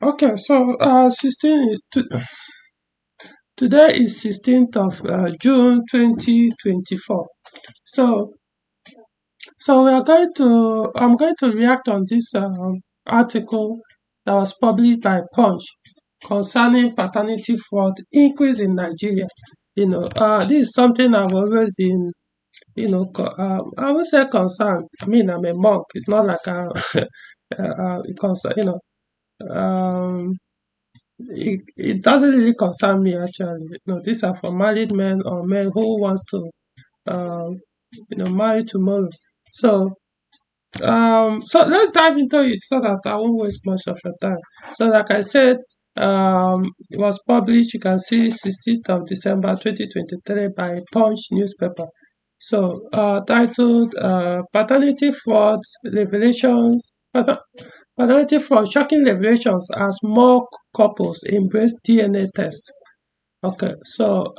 Okay, so 16 today is 16th of June 2024. So so I'm going to react on this article that was published by Punch concerning paternity fraud increase in Nigeria. This is something I've always been, I would say concerned. I mean, I'm a monk. It's not like concern, it doesn't really concern me actually. These are for married men or men who wants to, um, marry tomorrow. So, so let's dive into it so that I won't waste much of your time. So, like I said, it was published. You can see 16th of December 2023 by Punch newspaper. So, titled "Paternity Fraud Revelations." Paternity fraud shocking revelations as more couples embrace DNA test. Okay, so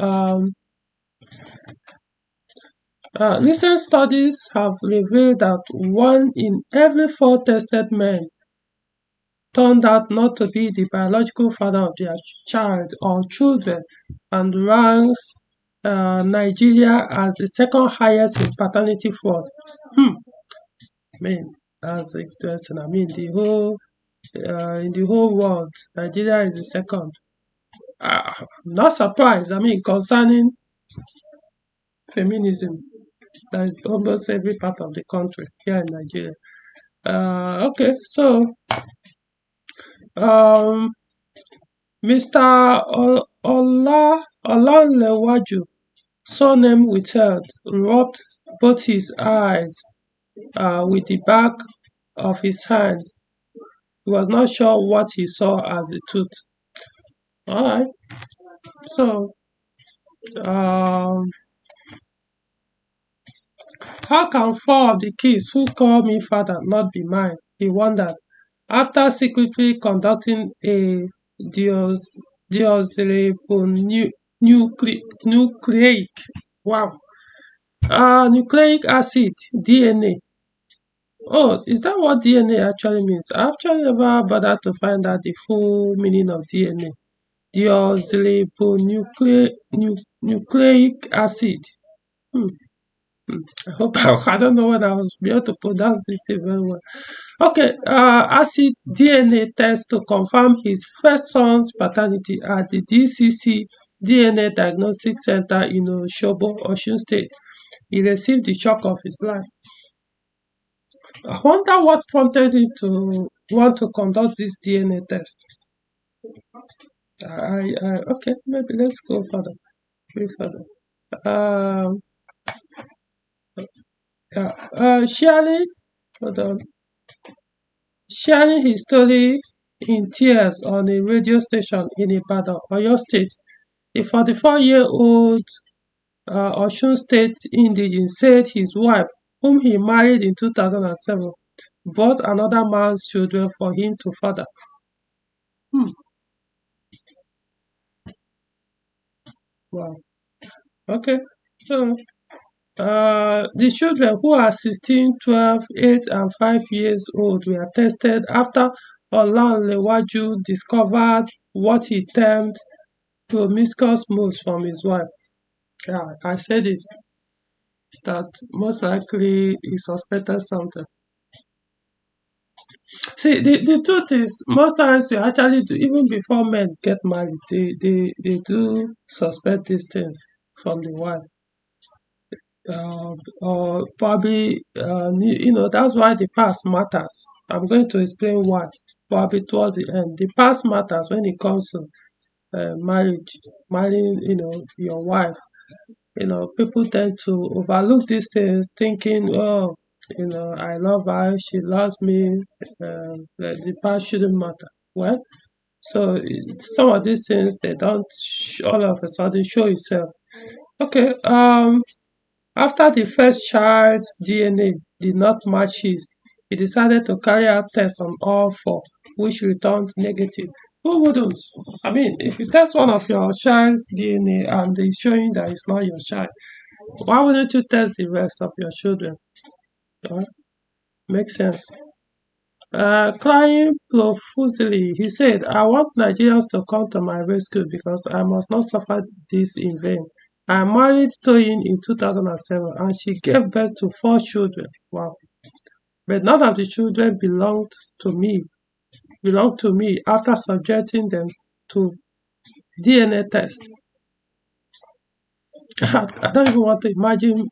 recent studies have revealed that one in every four tested men turned out not to be the biological father of their child or children, and ranks Nigeria as the second highest in paternity fraud. Hmm. I mean, that's interesting. I mean, in the whole world, Nigeria is the second. I'm not surprised. I mean, concerning feminism, like almost every part of the country here in Nigeria. Okay, so um, Mr. Olanlewaju, surname withheld, rubbed both his eyes with the back of his hand. He was not sure what he saw as the truth. All right, so um, how can four of the kids who call me father not be mine? He wondered. After secretly conducting a deos- deoxyribonucleic wow nucleic acid (DNA). Oh, is that what DNA actually means? I actually never bothered to find out the full meaning of DNA. Deoxyribonucleic acid. Hmm. I hope I don't know whether I was be able to pronounce this thing very well. Okay, acid DNA test to confirm his first son's paternity at the DCC DNA Diagnostic Center in Osogbo, Osun State. He received the shock of his life. I wonder what prompted him to want to conduct this DNA test. Okay, maybe let's go further. Go further. Um, sharing, hold on, sharing his story in tears on a radio station in Ibadan, Oyo State. A 44-year-old Osun State indigene said his wife, whom he married in 2007, bought another man's children for him to father. Hmm, wow. Okay. So, the children, who are 16, 12, 8, and 5 years old, were tested after Olanlewaju discovered what he termed promiscuous moves from his wife. Yeah, I said it, that most likely he suspected something. See, the truth is, most times you actually do, even before men get married, they do suspect these things from the wife. Or probably, that's why the past matters. I'm going to explain why, probably towards the end. The past matters when it comes to marriage, marrying, your wife. People tend to overlook these things, thinking, oh, I love her, she loves me, the past shouldn't matter. Well, so some of these things, they don't all of a sudden show itself. Okay, after the first child's DNA did not match his, he decided to carry out tests on all four, which returned negative. Who wouldn't? I mean, if you test one of your child's DNA and it's showing that it's not your child, why wouldn't you test the rest of your children? Makes sense. Crying profusely, he said, I want Nigerians to come to my rescue because I must not suffer this in vain. I married Toyin in 2007 and she gave birth to 4 children. Wow. But none of the children belonged to me after subjecting them to DNA test. I don't even want to imagine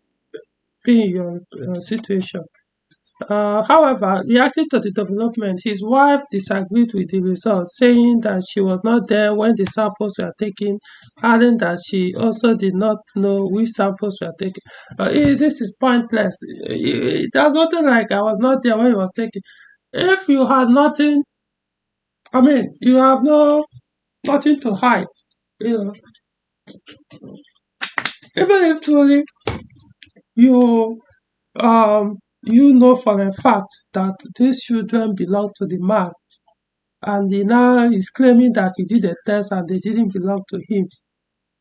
being in your situation. However, reacting to the development, his wife disagreed with the results, saying that she was not there when the samples were taken, adding that she also did not know which samples were taken. This is pointless. There's nothing like I was not there when it was taken. If you had nothing, I mean, you have nothing to hide. You know, even if truly you you know for a fact that these children belong to the man and he now is claiming that he did a test and they didn't belong to him.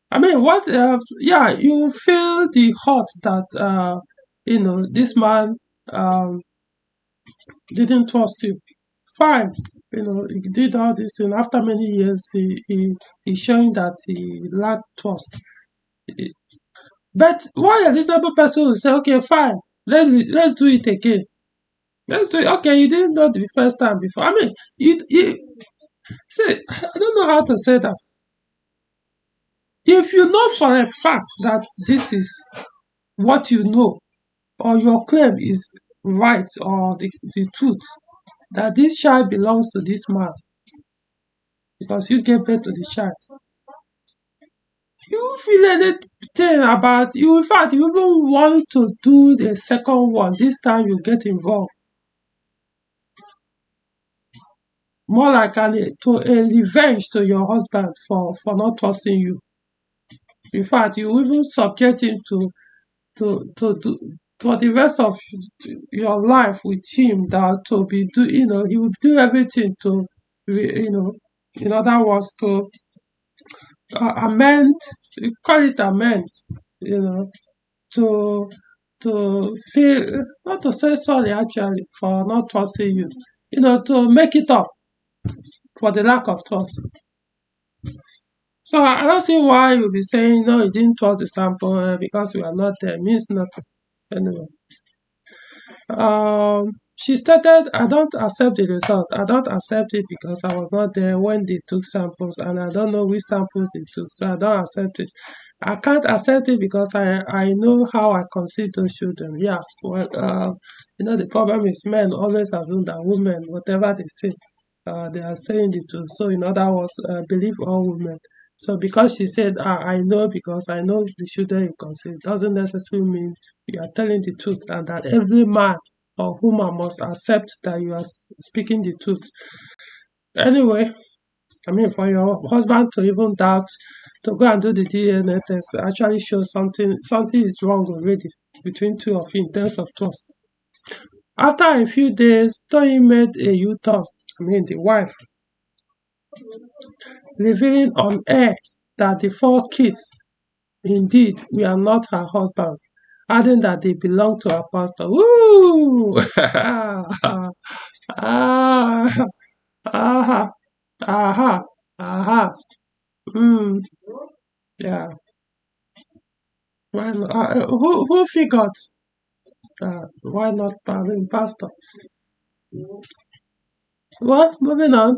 I mean, what? Yeah, you feel the hurt that this man um, didn't trust you. Fine, he did all this thing. After many years, he's showing that he lacked trust. But why a reasonable person will say, okay, fine, let's do it again. Let's do it. Okay, you didn't know the first time before. I mean, you see, I don't know how to say that. If you know for a fact that this is what you know, or your claim is right or the truth, that this child belongs to this man because you gave birth to the child, you feel anything about you. In fact, you even want to do the second one. This time you get involved. More like to a revenge to your husband for not trusting you. In fact, you even subject him to do for the rest of your life with him that to be do he will do everything to in other words to amend, you call it amend, you know to feel, not to say sorry actually for not trusting you, to make it up for the lack of trust. So I don't see why you'll be saying no, you didn't trust the sample because you are not there. It means nothing. Anyway. She stated, I don't accept the result. I don't accept it because I was not there when they took samples and I don't know which samples they took, so I don't accept it. I can't accept it because I know how I conceived those children. Yeah, well, the problem is men always assume that women, whatever they say, they are saying the truth. So, in other words, believe all women. So, because she said, I know because I know the children you conceive, doesn't necessarily mean you are telling the truth and that every man or woman must accept that you are speaking the truth. Anyway, I mean, for your husband to even doubt, to go and do the DNA test actually shows something is wrong already between two of you in terms of trust. After a few days, Toyi made a U-turn, I mean the wife, revealing on air that the 4 kids indeed were not her husband's, adding that they belong to her pastor. Woo! Ah, aha, aha, aha. Mm, yeah. Why not? Who figured? Why not pastor? Well, moving on.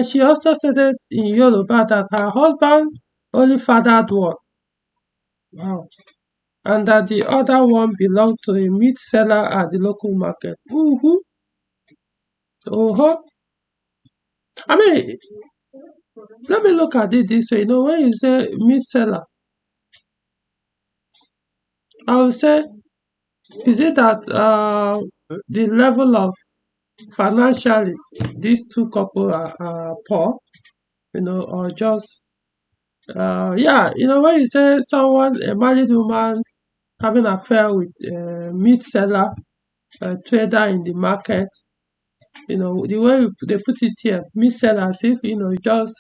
She also stated in Yoruba that her husband only fathered one. Wow. And that the other one belonged to a meat seller at the local market. Uh-huh. I mean, let me look at it this way. When you say meat seller, I would say, is it that the level of financially these two couple are poor, or just yeah, when you say someone, a married woman having an affair with a meat seller, a trader in the market, the way they put it here, meat seller, as if just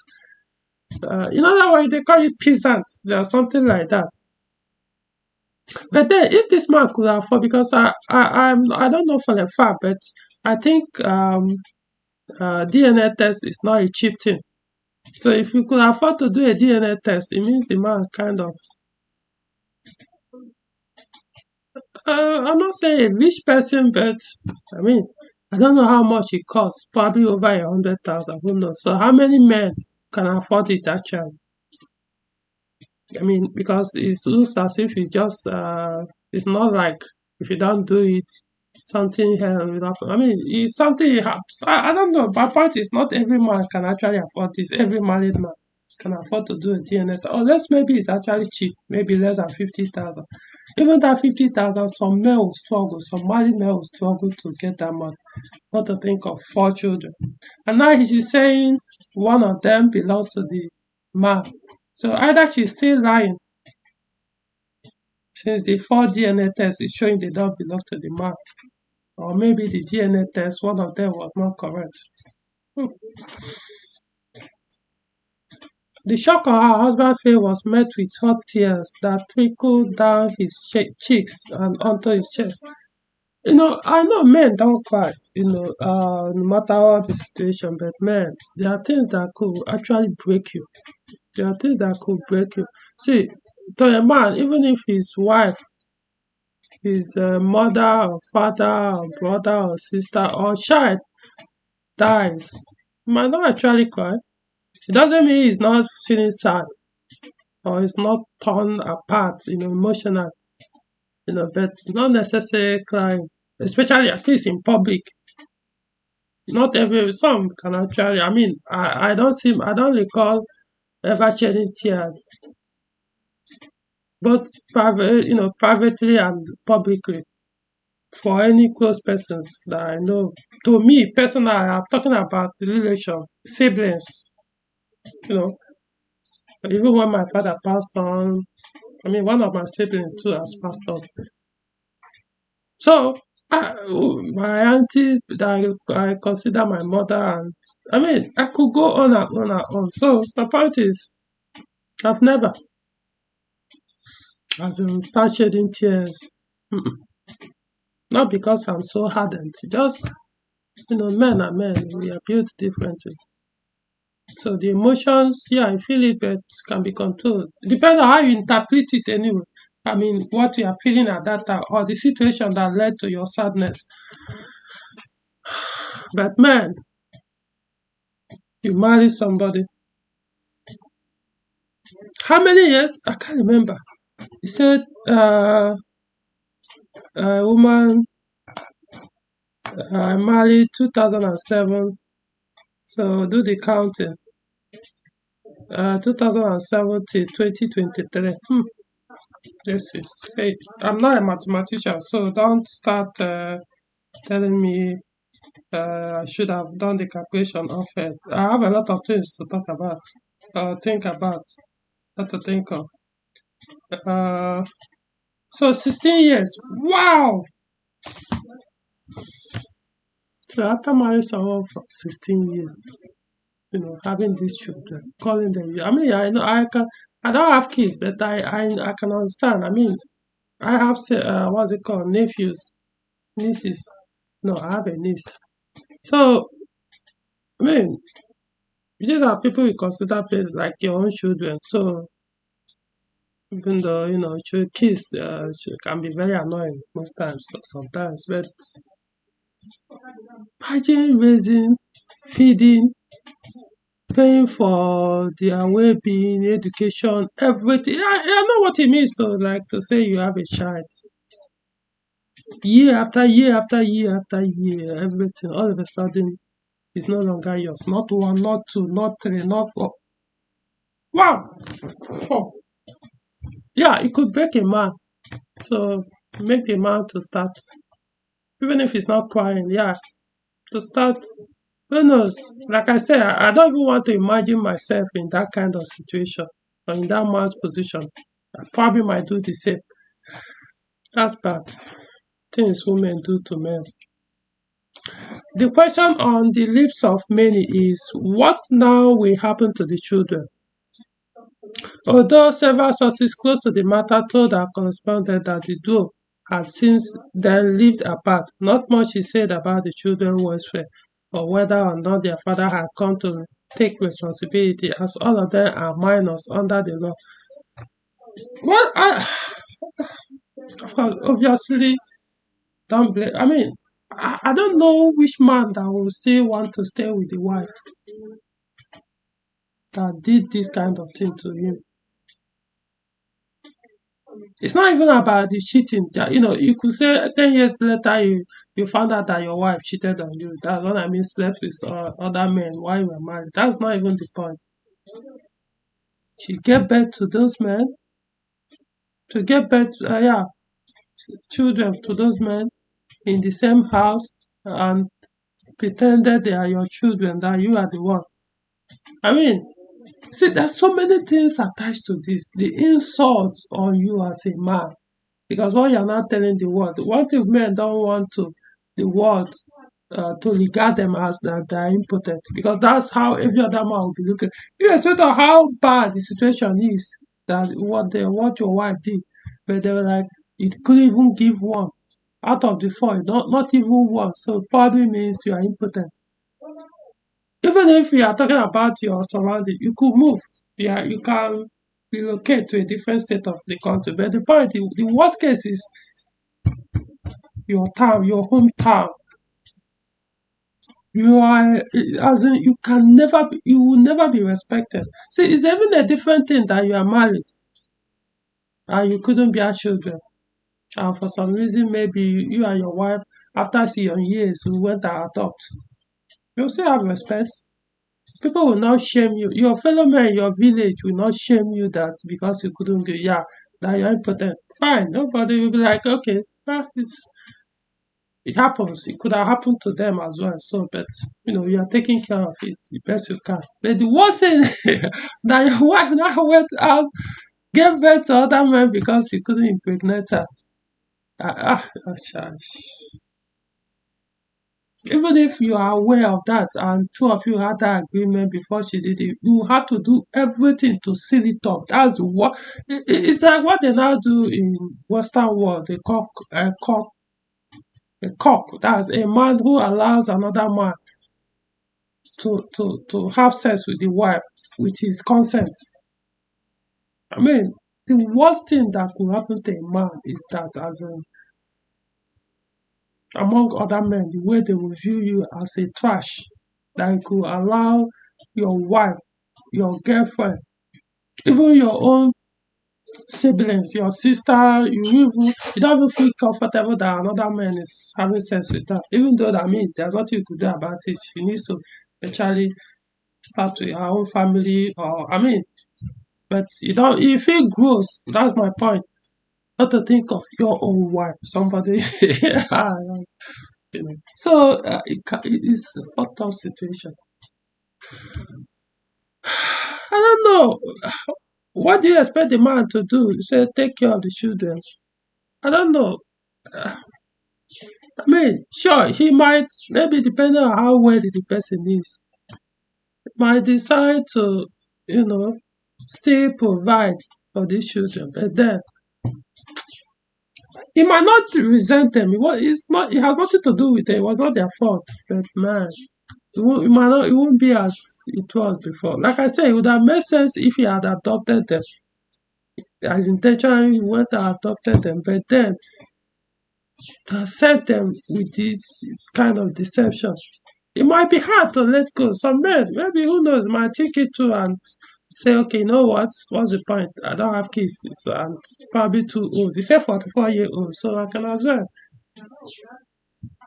in other words, they call it peasants or something like that. But then, if this man could afford, because I don't know for a fact, but I think DNA test is not a cheap thing. So if you could afford to do a DNA test, it means the man kind of. I'm not saying a rich person, but I mean, I don't know how much it costs. Probably over 100,000. Who knows? So how many men can afford it actually? I mean, because it looks as if it's just. It's not like if you don't do it, something hell will happen. I mean, it's something you have. I don't know. My point is not every man can actually afford this. Every married man can afford to do a DNA test. Unless maybe it's actually cheap, maybe less than 50,000. Even that 50,000, some men will struggle, some married men will struggle to get that money. Not to think of 4 children. And now he's saying one of them belongs to the man. So either she's still lying, since the 4 DNA test is showing they don't belong to the man, or maybe the DNA test, one of them was not correct. Hmm. The shock on her husband's face was met with hot tears that trickled down his cheeks and onto his chest. I know men don't cry, no matter what the situation, but men, there are things that could actually break you. There are things that could break you. See, to a man, even if his wife, his mother or father or brother or sister or child dies, he might not actually cry. It doesn't mean he's not feeling sad or he's not torn apart, emotional, but not necessarily crying, especially at least in public. Not every some can actually. I mean, I don't recall ever shedding tears, both privately and publicly, for any close persons that I know. To me, personally, I'm talking about the relation, siblings. You know, even when my father passed on, I mean, one of my siblings too has passed on. So, my auntie that I consider my mother, and I mean, I could go on and on and on. So, the point is, I've never, as in, start shedding tears. Mm-mm. Not because I'm so hardened, just, men are men, we are built differently. So the emotions, yeah, I feel it, but can be controlled. Depends on how you interpret it anyway. I mean, what you are feeling at that time or the situation that led to your sadness. But man, you marry somebody. How many years? I can't remember. He said a woman married 2007. So do the counting. 2007 till 2023. Let's see. Hey, I'm not a mathematician, so don't start telling me I should have done the calculation of it. I have a lot of things to talk about, think about, not to think of. Uh, so 16 years. Wow! So after marrying someone for 16 years, having these children, calling them. I mean, I know I don't have kids, but I can understand. I mean, I have what's it called, nephews, nieces. No, I have a niece. So I mean, these are people we consider pets like your own children. So even though kids can be very annoying most times, sometimes, but imagine raising, feeding, paying for their well-being, education, everything. I know what it means to like to say you have a child. Year after year after year after year, everything all of a sudden is no longer yours. Not one, not two, not three, not four. Wow, 4. Yeah, it could break a man. So make the man to start, even if he's not crying. Yeah, to start. Who knows? Like I said, I don't even want to imagine myself in that kind of situation or in that man's position. I probably might do the same. That's bad. Things women do to men. The question on the lips of many is what now will happen to the children? Although several sources close to the matter told our correspondent that the duo and since then lived apart. Not much is said about the children's welfare or whether or not their father had come to take responsibility, as all of them are minors under the law. Well, of course, obviously, don't blame. I mean, I don't know which man that will still want to stay with the wife that did this kind of thing to him. It's not even about the cheating. You could say 10 years later you found out that your wife cheated on you. That's what I mean. Slept with other men while you were married. That's not even the point. She gave birth to those men. To give birth, yeah, children to those men in the same house and pretended they are your children. That you are the one. I mean, see, there's so many things attached to this. The insult on you as a man. Because what you're not telling the world, what if men don't want to the world to regard them as that they're impotent? Because that's how every other man will be looking. Irrespective of how bad the situation is, that what your wife did, but they were like, it couldn't even give one out of the four, not even one. So probably means you are impotent. Even if you are talking about your surrounding, you could move. Yeah, you can relocate to a different state of the country. But the worst case is your town, your hometown. You are, as in, you will never be respected. See, it's even a different thing that you are married and you couldn't bear children. And for some reason, maybe you and your wife, after seeing years, we went to adopt. You'll still have respect. People will not shame you. Your fellow men in your village will not shame you that because you couldn't go, yeah, that you're impotent. Fine, nobody will be like, okay, it happens. It could have happened to them as well. So, but you are taking care of it the best you can. But the worst thing that your wife now went out, gave birth to other men because you couldn't impregnate her. Shush. Even if you are aware of that and two of you had that agreement before she did it, you have to do everything to seal it up. That's what it's like what they now do in Western world. They call a cock. That's a man who allows another man to have sex with the wife with his consent. I mean, the worst thing that could happen to a man is that, as in, among other men, the way they will view you as a trash, that could allow your wife, your girlfriend, even your own siblings, your sister, you don't even feel comfortable that another man is having sex with her. Even though that means there's nothing you could do about it. She needs to actually start with her own family or but you feel gross. That's my point. Not to think of your own wife, somebody. So it is a fucked up situation. I don't know. What do you expect the man to do? You say take care of the children. I don't know. Sure, he might, maybe depending on how wealthy the person is, might decide to, you know, still provide for these children. But then he might not resent them. It's not. It has nothing to do with it. It was not their fault. But man, it won't be as it was before. Like I said, it would have made sense if he had adopted them. As intentionally he went and adopted them. But then to accept them with this kind of deception, it might be hard to let go. Some men, maybe who knows, might take it too and say, okay, you know what? What's the point? I don't have kids, so I'm probably too old. He said 44-year-old, so I can as well.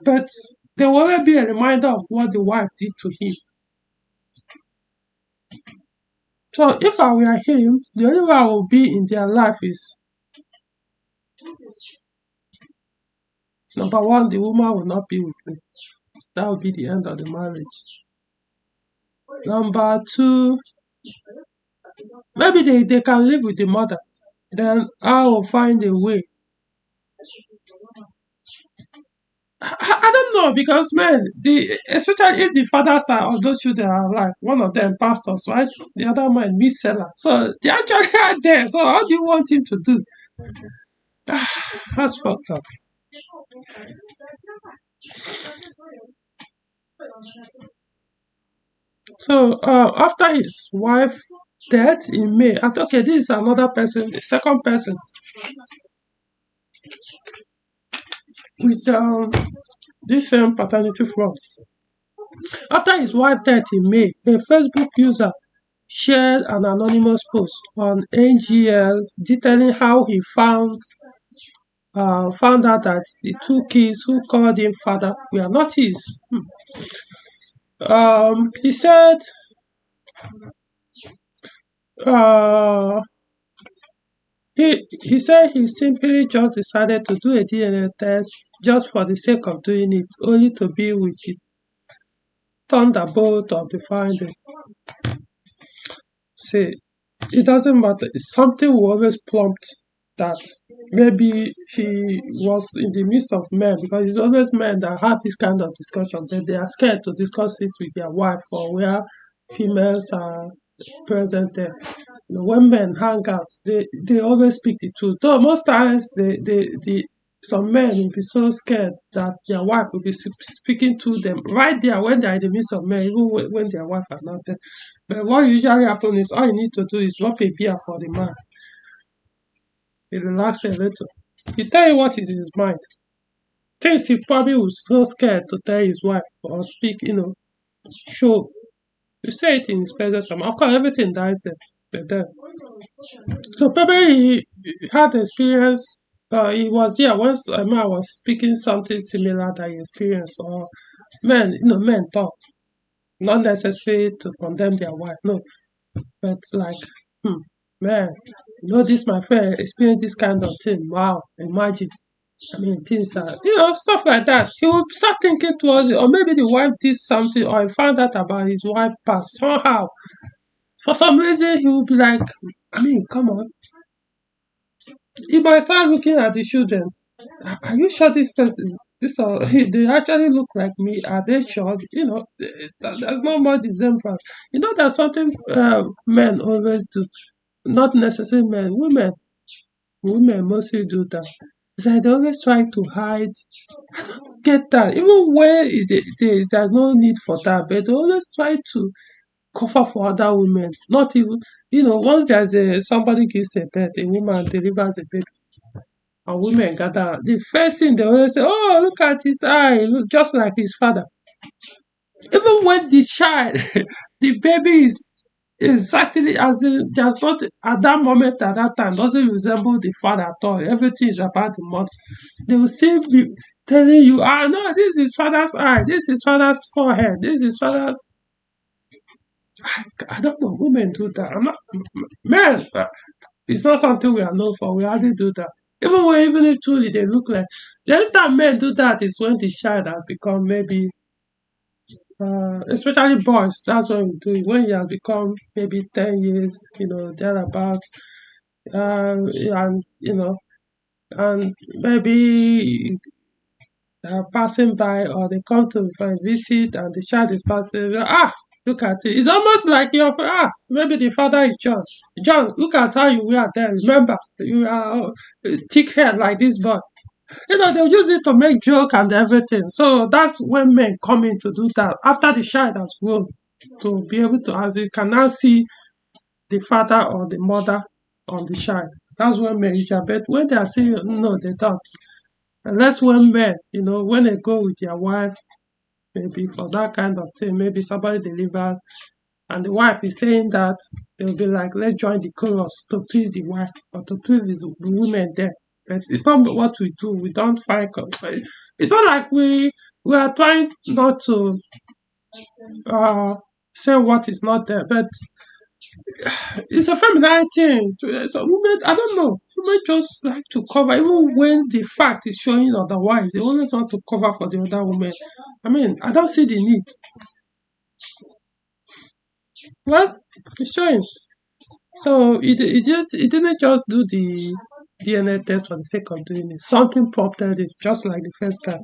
But there will always be a reminder of what the wife did to him. So if I were him, the only way I will be in their life is number one, the woman will not be with me. That will be the end of the marriage. Number two, maybe they can live with the mother. Then I will find a way. I don't know because man, especially if the father side of those children are alive, one of them pastors, right? The other man meat seller. So they actually are there. So how do you want him to do? That's fucked up. So after his wife death in May, I thought, okay, this is another person, the second person with this paternity fraud. After his wife death in May, a Facebook user shared an anonymous post on NGL detailing how he found out that the two kids who called him father were not his. He said uh, he said he simply just decided to do a DNA test just for the sake of doing it, only to be with the thunderbolt of the finding. See, it doesn't matter. Something will always prompt that maybe he was in the midst of men, because it's always men that have this kind of discussion, but they are scared to discuss it with their wife or where females are present there. You know, when men hang out, they always speak the truth. Though most times some men will be so scared that their wife will be speaking to them right there when they are in the midst of men, even when their wife are not there. But what usually happens is all you need to do is drop a beer for the man. He relax a little. He tell you what is in his mind. Things he probably was so scared to tell his wife or speak, show. You say it in his presence. Of course, everything dies there. But then, so probably he had experience. He was there once a man was speaking something similar that he experienced. Or men talk, not necessary to condemn their wife. No, but like, hmm, man, this my friend experienced this kind of thing. Wow, imagine. I mean, things are, stuff like that. He will start thinking towards it, or maybe the wife did something, or he found out about his wife past somehow. For some reason, he will be like, I mean, come on. He might start looking at the children. Are you sure this person, they actually look like me? Are they sure? There's not much example. There's something men always do. Not necessarily men, women. Women mostly do that. It's like they always try to hide. Get that. Even when there's no need for that, but they always try to cover for other women. Not even, once somebody gives a birth, a woman delivers a baby, and women gather. The first thing they always say, "Oh, look at his eye, look just like his father." Even when the child, the baby is exactly as in, there's not at that moment, at that time, doesn't resemble the father at all. Everything is about the mother. They will still be telling you, no, this is father's eye, this is father's forehead, this is father's. I don't know. Women do that. I'm not men. It's not something we are known for. We hardly do that. Even if truly they look like, the only time men do that is when the child has become maybe, especially boys. That's when we do it. When you have become maybe 10 years, thereabout, and and maybe passing by, or they come to for a visit and the child is passing. Look at it. It's almost like maybe the father is John. John, look at how you were there. Remember, you are thick hair like this boy. They'll use it to make joke and everything. So that's when men come in to do that. After the child has grown, to be able to, as you can now see the father or the mother on the child. That's when men usually, but when they are saying no, they don't. Unless when men, when they go with their wife, maybe for that kind of thing, maybe somebody delivered and the wife is saying that, they'll be like, let's join the chorus to please the wife or to please the women there. But it's not what we do. We don't find. It's not like we are trying not to uh, say what is not there, but it's a feminine thing. So women, I don't know, women just like to cover, even when the fact is showing otherwise. They always want to cover for the other woman. I mean, I don't see the need. Well, it's showing. So it didn't just do the DNA test for the sake of doing it. Something prompted it, just like the first guy.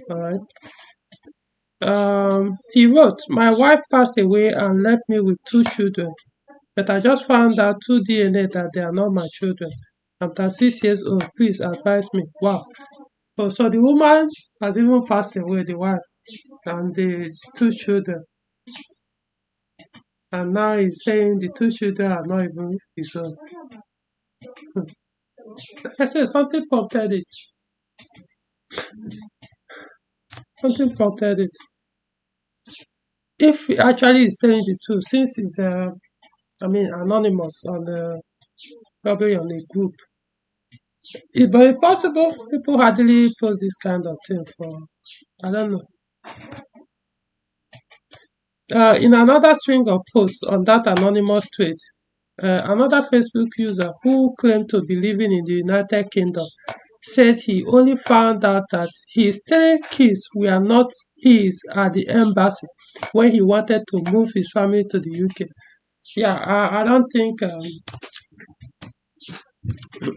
All right. He wrote, "My wife passed away and left me with two children, but I just found out through DNA that they are not my children. I'm 36 years old. Please advise me. Wow. Oh, so the woman has even passed away, the wife, and the two children. And now he's saying the two children are not even his own. Like I said, something prompted it. Something prompted it. If he actually is telling the truth, since he's, anonymous on probably on a group, but it's possible people hardly post this kind of thing for, I don't know. In another string of posts on that anonymous tweet, another Facebook user who claimed to be living in the United Kingdom said he only found out that his 3 kids were not his at the embassy when he wanted to move his family to the UK. Yeah, I don't think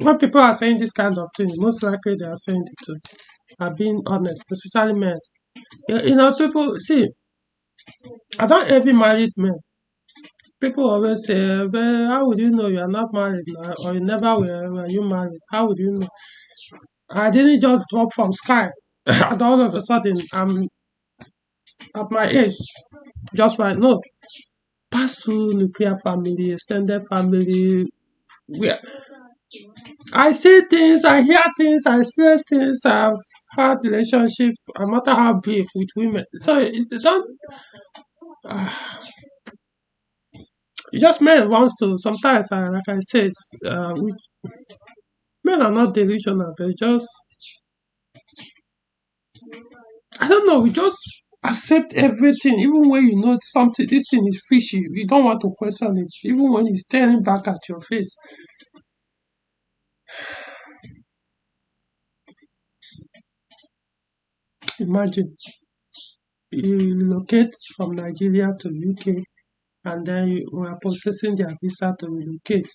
when people are saying this kind of thing, most likely they are saying the truth, are being honest, especially men. People see. I don't envy married men. People always say, well, how would you know you are not married now, or you never were you married? How would you know? I didn't just drop from sky. And all of a sudden, I'm at my age, just right now. Pass through nuclear family, extended family. Where I see things, I hear things, I experience things. I've had relationships, no matter how brief, with women. So it don't. It just men wants to. Sometimes, like I said, men are not delusional. They just, I don't know. We just accept everything, even when you know something. This thing is fishy. You don't want to question it, even when it's staring back at your face. Imagine you relocate from Nigeria to UK, and then you are processing their visa to relocate.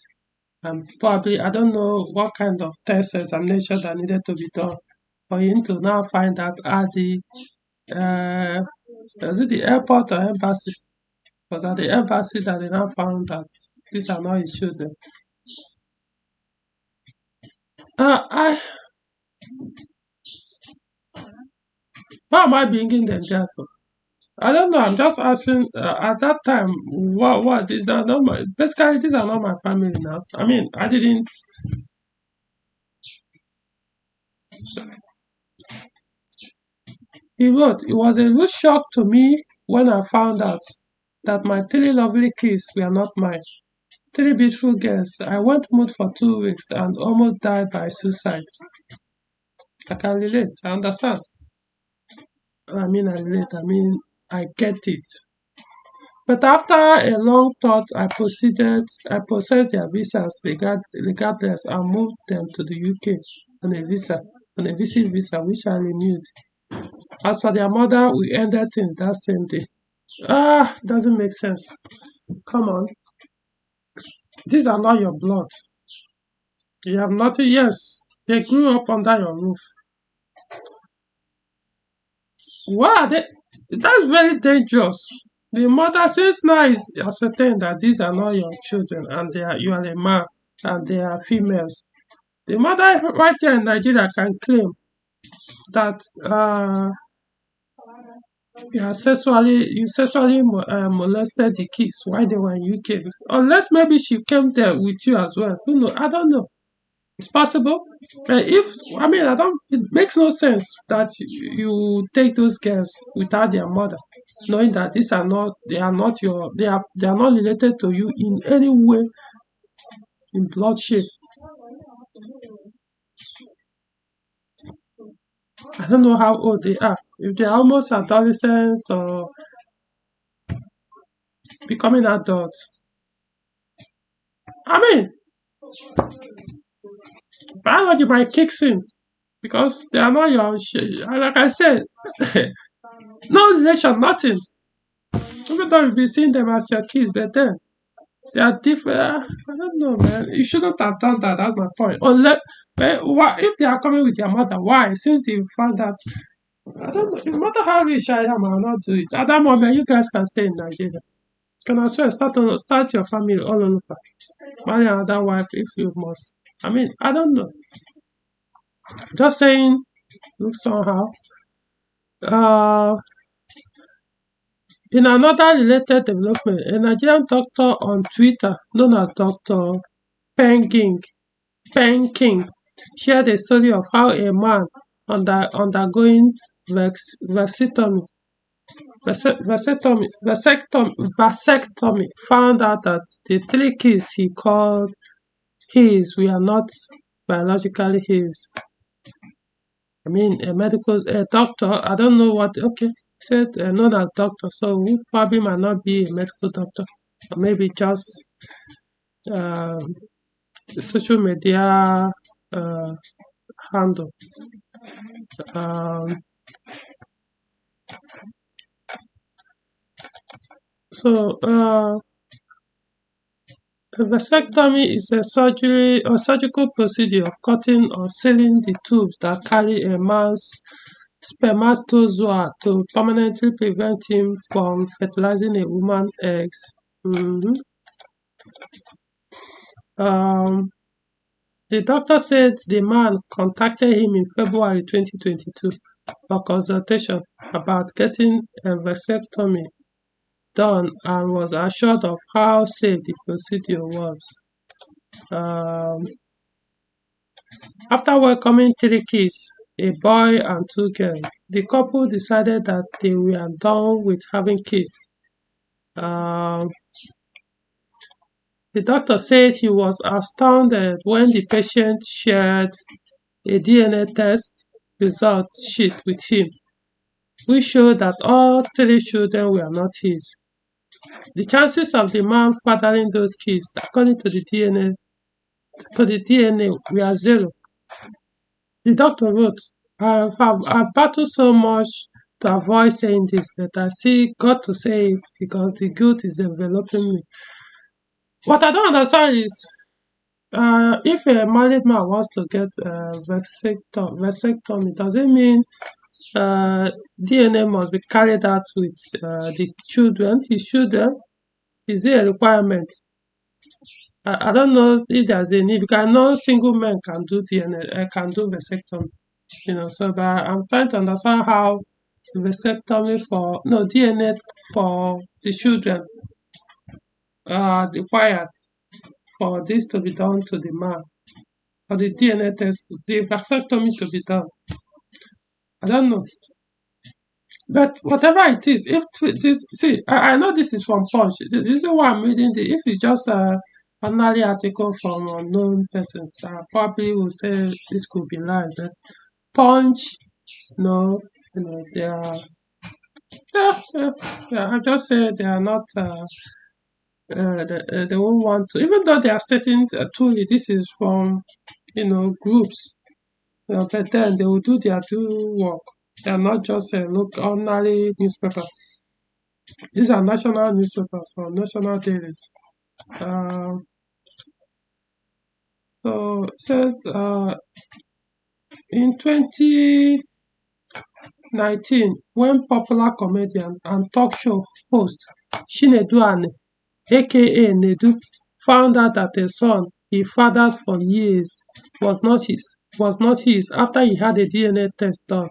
And probably, I don't know what kind of test examination that needed to be done for him to now find out at the uh, is it the airport or embassy? Was at the embassy that they now found that these are not his children. I Why am I bringing them there for? I don't know. I'm just asking. At that time, what is that? Not my, basically, these are not my family now. I mean, I didn't. He wrote, it was a real shock to me when I found out that my 3 lovely kids were not mine. 3 beautiful girls. I went mute for 2 weeks and almost died by suicide. I can relate. I understand. I relate. I get it. But after a long thought, I processed their visas regardless and moved them to the UK on a visit visa, which I renewed. As for their mother, we ended things that same day. Doesn't make sense. Come on. These are not your blood. You have nothing. Yes, they grew up under your roof. Why are they? That's very dangerous. The mother, since now is ascertained that these are not your children and you are a man and they are females. The mother right here in Nigeria can claim that you sexually molested the kids while they were in UK. Unless maybe she came there with you as well. Who know? I don't know. It's possible. If I don't. It makes no sense that you take those girls without their mother, knowing that these are not. They are not your. They are not related to you in any way in blood shape. I don't know how old they are. If they are almost adolescent or becoming adults. I mean, biology might kicks in because they are not your. Like I said, no relation, nothing. Even though you'll be seeing them as your kids, but then they are different. I don't know, man. You shouldn't have done that. That's my point. Unless, why, if they are coming with your mother, why? Since they found that, I don't know. No matter how rich I am, I'll not do it. At that moment, you guys can stay in Nigeria. Can as well start your family all over. Marry another wife if you must. I mean, I don't know. Just saying, looks somehow. Uh, in another related development, a Nigerian doctor on Twitter, known as Dr. Penging, King, shared a story of how a man undergoing vasectomy, vasectomy found out that the three kids he called his were not biologically his. I mean, a doctor, I don't know what, okay, said not a doctor, so who probably might not be a medical doctor, or maybe just um, social media uh, handle. Um, so, a vasectomy is a surgery or surgical procedure of cutting or sealing the tubes that carry a man's spermatozoa to permanently prevent him from fertilizing a woman's eggs. Mhm. Um, the doctor said the man contacted him in February 2022 for consultation about getting a vasectomy done and was assured of how safe the procedure was. Um, After welcoming three kids, a boy and two girls, the couple decided that they were done with having kids. Um, the doctor said he was astounded when the patient shared a DNA test result sheet with him, which showed that all three children were not his. The chances of the man fathering those kids, according to the DNA, were zero. The doctor wrote, I've battled so much to avoid saying this, but I still got to say it because the guilt is enveloping me. What I don't understand is if a married man wants to get vasectomy, does it mean DNA must be carried out with the children, his children? Is it a requirement? I don't know if there's a need because I know single men can do DNA, can do vasectomy. So but I'm trying to understand how vasectomy for no DNA for the children are required for this to be done to the man, for the DNA test, the vasectomy to be done. I don't know. But whatever it is, if this see, I know this is from Punch. The reason why I'm reading if it's just a ordinary article from unknown persons, I probably will say this could be lies. But Punch, no, they are. Yeah. I just say they are not. They won't want to, even though they are stating truly this is from groups. But then they will do their due work. They are not just a ordinary newspaper. These are national newspapers or national dailies. So it says in 2019, when popular comedian and talk show host Chinedu Ane, aka Nedu, found out that a son he fathered for years was not his after he had a DNA test done.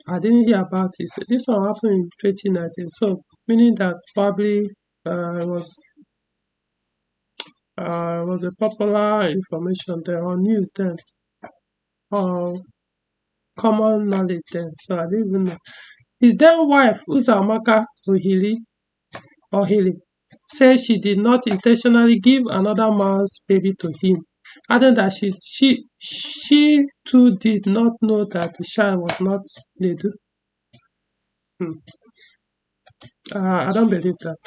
I didn't hear about it. So this one happened in 2019, so meaning that probably it was a popular information there on news then, or common knowledge then. So I didn't even know. His then wife Uzamaka Ohili said she did not intentionally give another man's baby to him, adding that she too did not know that the child was not Nedu. I don't believe that.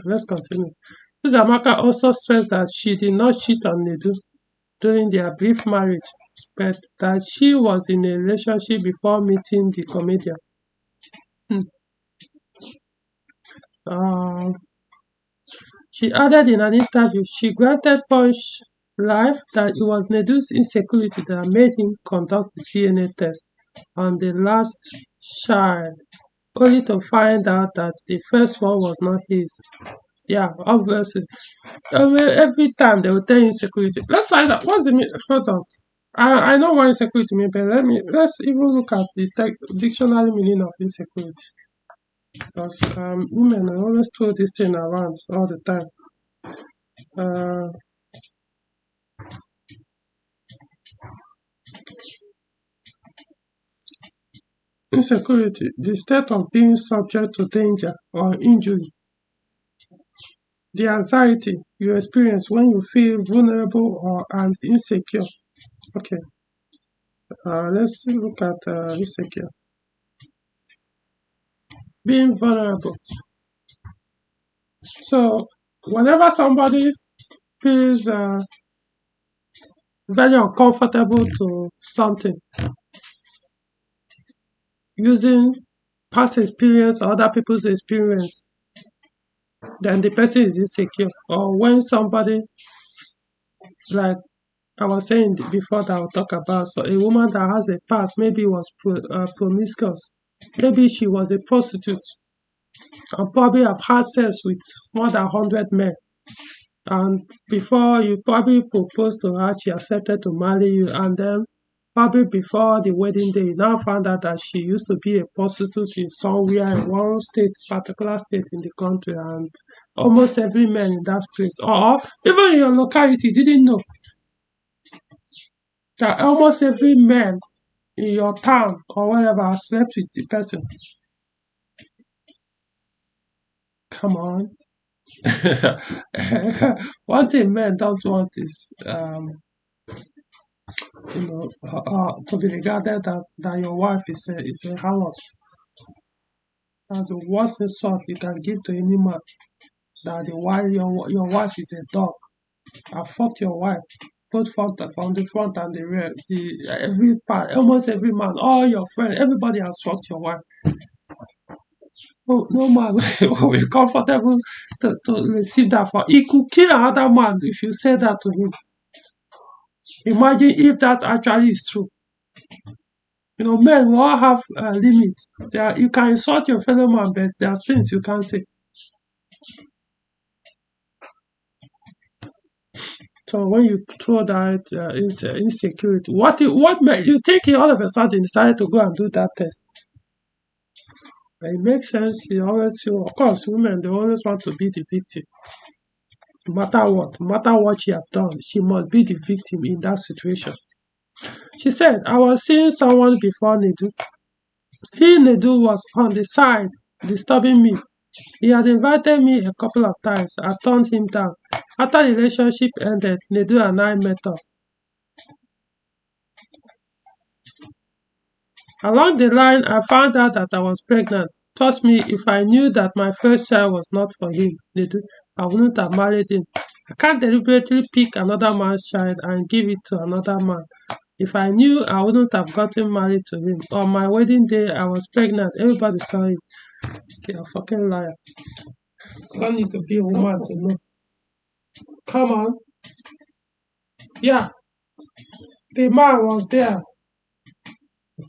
Let's continue. Uzamaka also stressed that she did not cheat on Nedu during their brief marriage, but that she was in a relationship before meeting the comedian. Uh, she added in an interview she granted Punch Life that it was Nedu's insecurity that made him conduct the DNA test on the last child, only to find out that the first one was not his. Yeah, obviously. Every time they will tell you insecurity. Let's find out what's the mean. Hold on. I know what insecurity means, but let's even look at the dictionary meaning of insecurity. Because women I always throw this thing around all the time. Uh, Insecurity, the state of being subject to danger or injury. The anxiety you experience when you feel vulnerable or and insecure. Okay, let's look at insecure. Being vulnerable. So, whenever somebody feels very uncomfortable to something, using past experience or other people's experience, then the person is insecure. Or when somebody, like I was saying before that I'll talk about, so a woman that has a past, maybe was promiscuous, maybe she was a prostitute, and probably have had sex with more than 100 men. And before you probably proposed to her, she accepted to marry you, and then probably before the wedding day, you now found out that she used to be a prostitute in somewhere in one state, particular state in the country, and almost every man in that place, or even in your locality, didn't know that almost every man in your town or whatever has slept with the person. Come on. One thing men don't want is to be regarded that your wife is a harlot. That's the worst insult you can give to any man. That your wife is a dog. I fucked your wife, both front from the front and the rear. Every part, almost every man, all your friends, everybody has fucked your wife. No man will be comfortable to receive that. For he could kill another man if you say that to him. Imagine if that actually is true. Men will all have a limit. You can insult your fellow man, but there are things you can't say. So when you throw that insecurity, what made you think he all of a sudden decided to go and do that test? It makes sense. You always feel, of course, women they always want to be the victim. No matter what she have done, she must be the victim in that situation. She said, I was seeing someone before Nedu. Nedu was on the side, disturbing me. He had invited me a couple of times. I turned him down. After the relationship ended, Nedu and I met up. Along the line, I found out that I was pregnant. Trust me, if I knew that my first child was not for him, Nedu, I wouldn't have married him. I can't deliberately pick another man's child and give it to another man. If I knew, I wouldn't have gotten married to him. On my wedding day, I was pregnant. Everybody saw it. You're a fucking liar. You don't need to be a woman to know. Come on. Yeah, the man was there,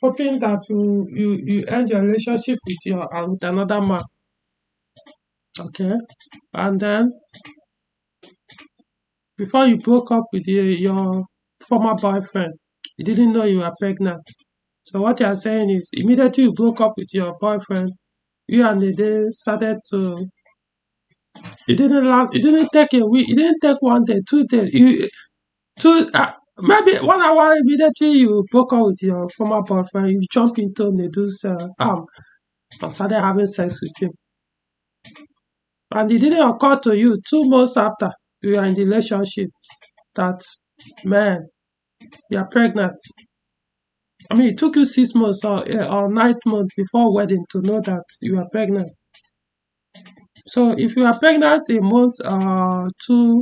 hoping that you end your relationship with another man. Okay, and then before you broke up with your former boyfriend, you didn't know you were pregnant. So what you are saying is, immediately you broke up with your boyfriend, you and the day started to. It didn't last. It didn't take a week. It didn't take 1 day, 2 days. Maybe 1 hour immediately you broke up with your former boyfriend. You jump into Nedu's arm and started having sex with him. And it didn't occur to you 2 months after you are in the relationship that, man, you are pregnant. I mean, it took you 6 months or 9th month before wedding to know that you are pregnant. So if you are pregnant a month or 2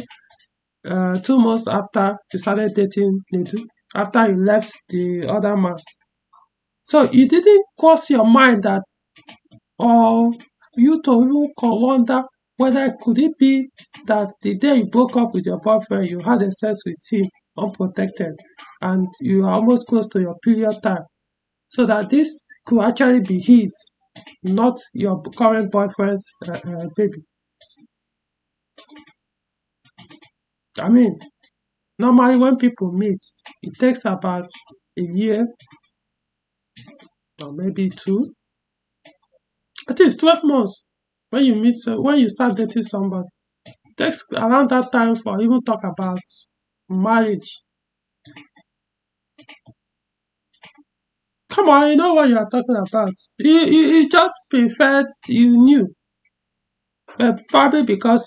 months after you started dating Nedu, after you left the other man, so you didn't cross your mind that, or you to even wonder whether could it be that the day you broke up with your boyfriend, you had a sex with him unprotected, and you are almost close to your period time, so that this could actually be his, not your current boyfriend's baby. I mean, normally when people meet, it takes about a year or maybe two. I think it's 12 months when you meet, when you start dating somebody. It takes around that time for even talk about marriage. Come on, you know what you are talking about. You just preferred, you knew. But probably because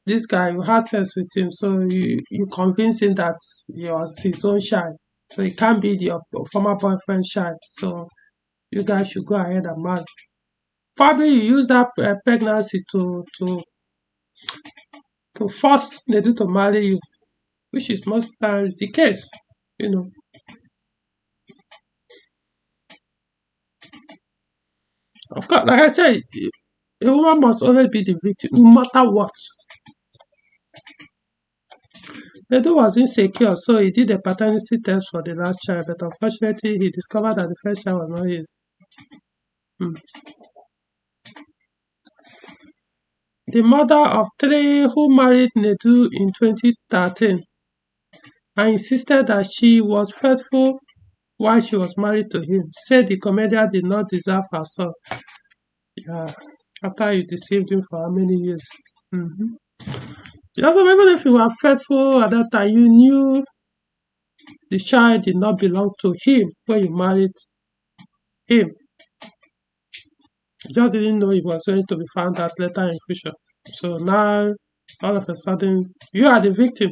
this guy, you had sex with him, so you convince him that you're his own child. So it can't be your former boyfriend's child. So you guys should go ahead and marry. Probably you use that pregnancy to force Nedu to marry you, which is most times the case. You know, of course, like I said, a woman must always be the victim, no matter what. Nedu was insecure, so he did a paternity test for the last child, but unfortunately, he discovered that the first child was not his. Hmm. The mother of three who married Nedu in 2013 and insisted that she was faithful while she was married to him, said the comedian did not deserve her son. Yeah, after you deceived him for how many years? Mm-hmm. Also, even if you were faithful at that time, you knew the child did not belong to him when you married him. You just didn't know it was going to be found out later in future. So now, all of a sudden, you are the victim.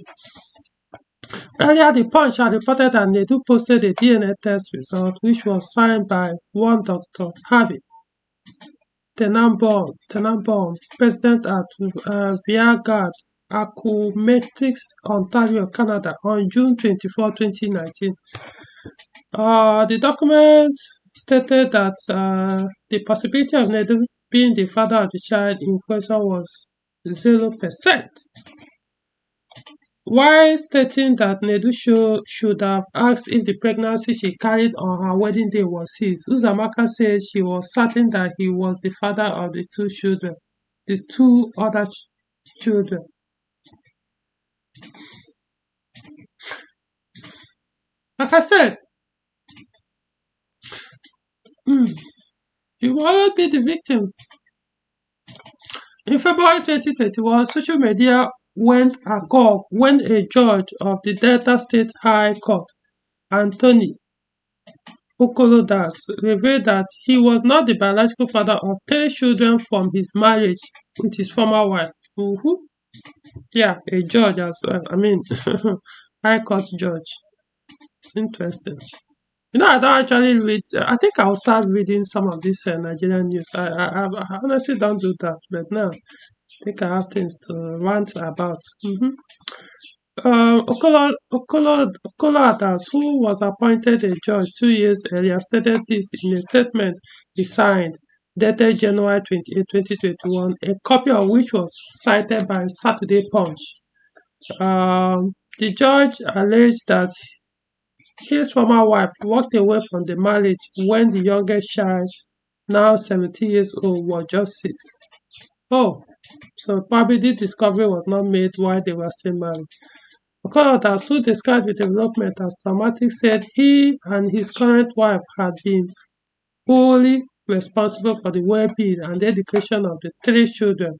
Earlier, the Punch had reported that Nedu posted a DNA test result, which was signed by one Dr. Harvey Tenenbaum, president at Viagard Acoumetrics, Ontario, Canada, on June 24, 2019. The document stated that the possibility of Nedu being the father of the child in question was 0%, while stating that Nedu should have asked if the pregnancy she carried on her wedding day was his. Uzamaka said she was certain that he was the father of the two other children. Like I said, you will always be the victim. In February 2021, social media went agog when a judge of the Delta State High Court, Anthony Okolodas, revealed that he was not the biological father of three children from his marriage with his former wife. Yeah, a judge as well. I mean, High Court judge. It's interesting. You know, I don't actually read. I think I'll start reading some of this Nigerian news. I honestly don't do that, but now I think I have things to rant about. Okolo who was appointed a judge 2 years earlier, stated this in a statement he signed, dated January 28, 2021, a copy of which was cited by Saturday Punch. The judge alleged that his former wife walked away from the marriage when the youngest child, now 17 years old, was just 6. Oh, so probably the discovery was not made while they were still married. Okorotas, who described the development as traumatic, said he and his current wife had been wholly responsible for the well-being and education of the three children.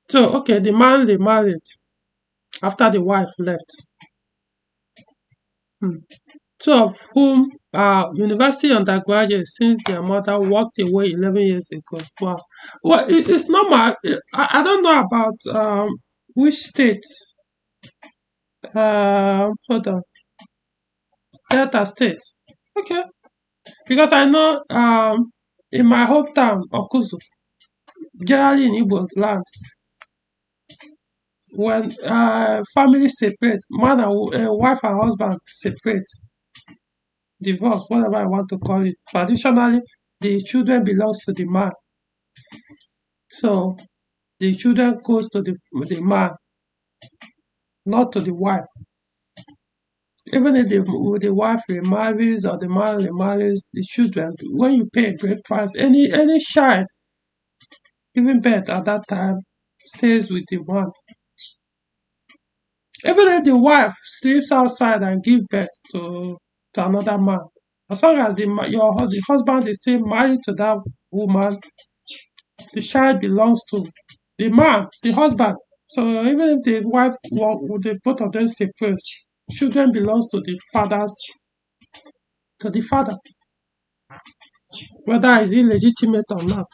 So, okay, the man they married after the wife left. Two of whom are university undergraduates since their mother walked away 11 years ago. Wow. Well, it's normal. I don't know about which state. Hold on. Delta State. Okay. Because I know in my hometown, Okuzu, generally in Igbo land, when families separate, man and wife and husband separate, divorce, whatever I want to call it. Traditionally, the children belongs to the man. So the children goes to the man, not to the wife. Even if the wife remarries or the man remarries, the children, when you pay a great price, any child, even birth at that time, stays with the man. Even if the wife sleeps outside and give birth to another man, as long as the husband is still married to that woman, the child belongs to the man, the husband. So even if the wife, the both of them separate, children belongs to the father, whether it's illegitimate or not.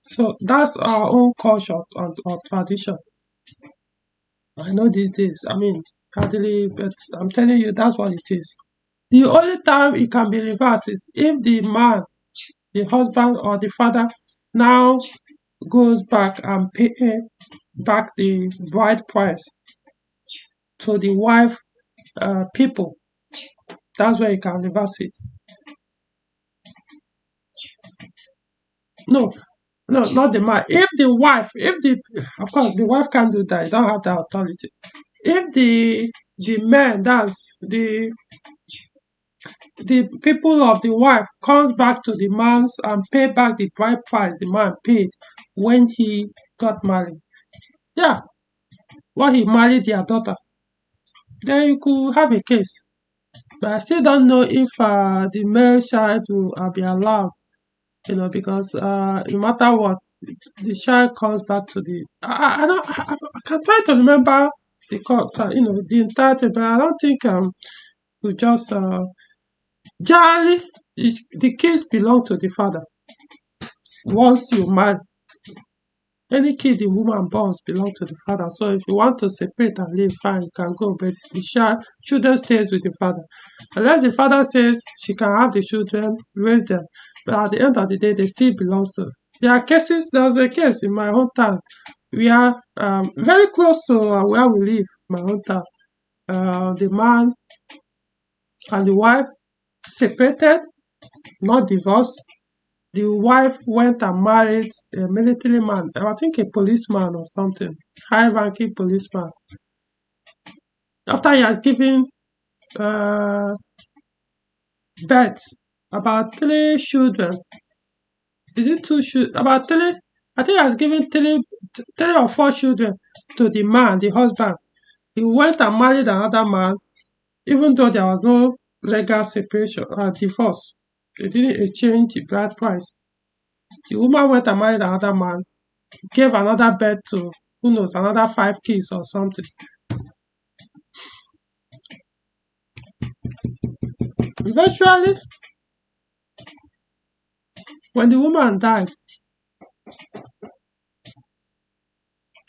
So that's our own culture or tradition. I know these days, I mean, hardly, but I'm telling you, that's what it is. The only time it can be reversed is if the man, the husband or the father, now goes back and pay back the bride price to the wife people. That's where you can reverse it. No, no, not the man. If the wife, if the, of course, the wife can't do that. You don't have that authority. If the man, that's the people of the wife comes back to the man's and pay back the bride price the man paid when he got married. Yeah, when he married their daughter, then you could have a case. But I still don't know if the male child will be allowed, because no matter what, the child comes back to the. I don't. I can try to remember the the entirety, but I don't think we just generally the kids belong to the father. Once you marry, any kid the woman borns belong to the father. So if you want to separate and live, fine, you can go. But the children stays with the father. Unless the father says she can have the children, raise them. But at the end of the day, they still belong to. There are cases, there's a case in my hometown. We are very close to where we live, my hometown. The man and the wife separated, not divorced. The wife went and married a military man, I think a policeman or something, high ranking policeman. After he has given uh, birth, about three children, is it two children? About three, I think he has given three or four children to the man, the husband. He went and married another man, even though there was no legal separation or divorce. They didn't exchange the bride price. The woman went and married another man, gave another birth to, who knows, another 5 kids or something. Eventually, when the woman died,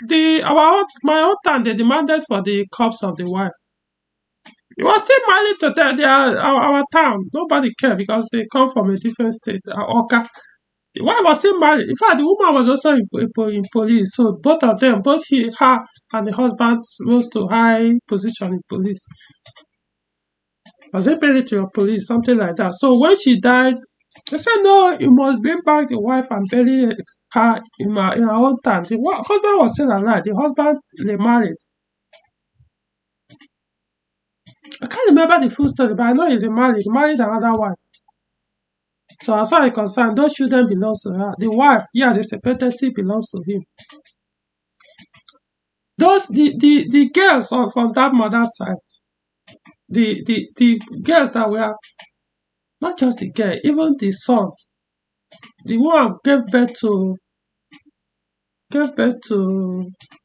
my own time they demanded for the corpse of the wife. He was still married to our town. Nobody cared because they come from a different state, Oka. The wife was still married. In fact, the woman was also in police. So both of them, her and the husband rose to high position in police. Was it military or police, something like that. So when she died, they said, no, you must bring back the wife and bury her in her own town. The husband was still alive. The husband, they married. I can't remember the full story, but I know he married another wife. So as far as I'm concerned, those children belong to her. The wife, yeah, the separated still belongs to him. The girls from that mother's side, the girls that were not just the girl, even the son, the one gave birth to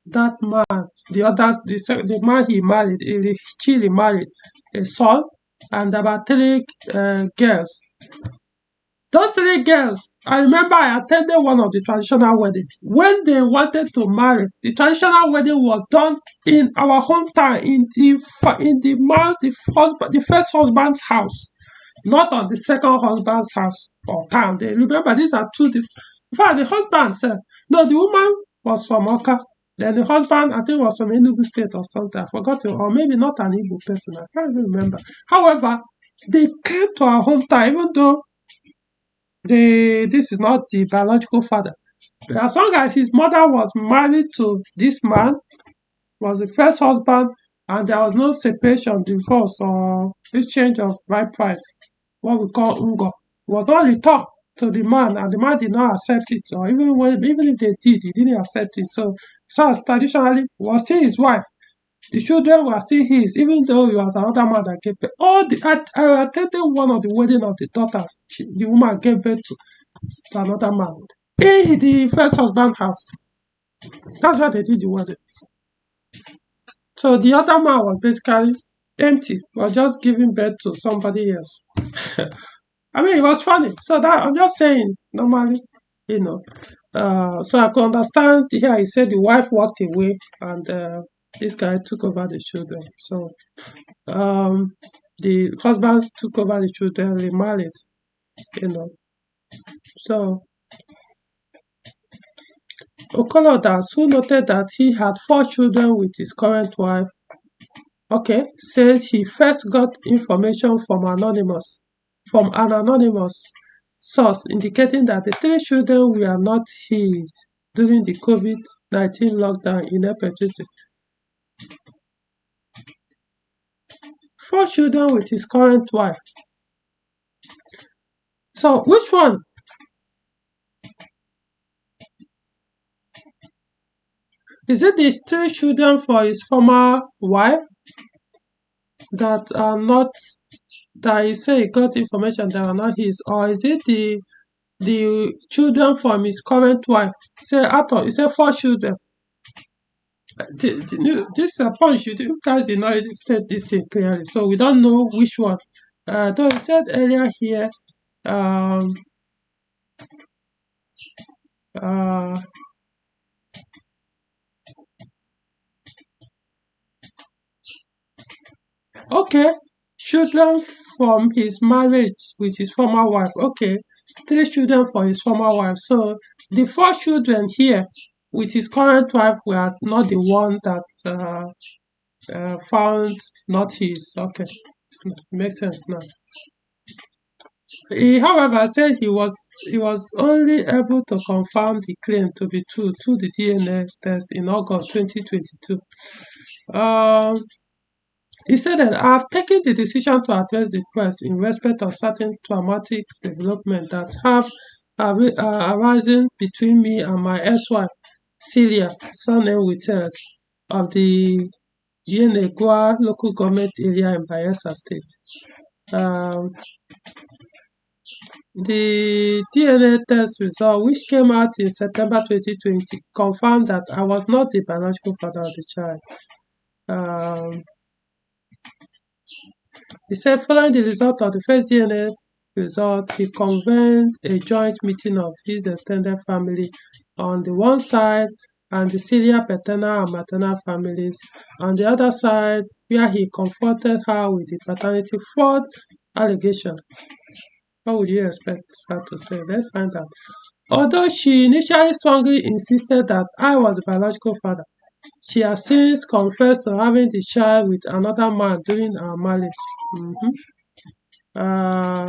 that man. The others, the man he married, Chile married a son and about three girls. Those three girls, I remember I attended one of the traditional weddings. When they wanted to marry, the traditional wedding was done in our hometown, in the first husband's house, not on the second husband's house or town. They remember these are two different. In fact, the husband said, no, the woman was from Oka. Then the husband, I think, was from Enugu State or something. I forgot it, or maybe not an Igbo person. I can't even remember. However, they came to our hometown, even though this is not the biological father. But as long as his mother was married to this man, was the first husband, and there was no separation, divorce, or exchange of bride price, what we call ungo, was not returned. to the man, and the man did not accept it, or even if they did, he didn't accept it. So as traditionally was still his wife. The children were still his, even though he was another man that gave birth. I attended one of the wedding of the daughters. The woman gave birth to another man in the first husband house. That's why they did the wedding. So the other man was basically empty, was just giving birth to somebody else. I mean, it was funny. So that I'm just saying, normally, you know. So I could understand here. He said the wife walked away, and this guy took over the children. So um, the husband took over the children, remarried, you know. So Okolodas, who noted that he had 4 children with his current wife, said he first got information from an anonymous source indicating that the 3 children were not his during the COVID-19 lockdown in April 2020. 4 children with his current wife. So which one? Is it the 3 children for his former wife that are not, that he say he got information that are not his, or is it the children from his current wife? Say Arthur, he said 4 children. This point, you guys did not state this thing clearly, so we don't know which one. Though he said earlier here, um, uh, okay, children from his marriage with his former wife. Okay, 3 children for his former wife. So the 4 children here with his current wife were not the one that found not his. Okay, makes sense now. He, however, said he was only able to confirm the claim to be true through the DNA test in August 2022. He said that I have taken the decision to address the press in respect of certain traumatic developments that have arisen between me and my ex-wife, Celia, surname withheld, of the Yenegua local government area in Bayelsa State. The DNA test result, which came out in September 2020, confirmed that I was not the biological father of the child. He said following the result of the first DNA result, he convened a joint meeting of his extended family on the one side and the Celia paternal and maternal families on the other side, where he confronted her with the paternity fraud allegation. What would you expect her to say? Let's find out. Although she initially strongly insisted that I was the biological father, she has since confessed to having the child with another man during our marriage.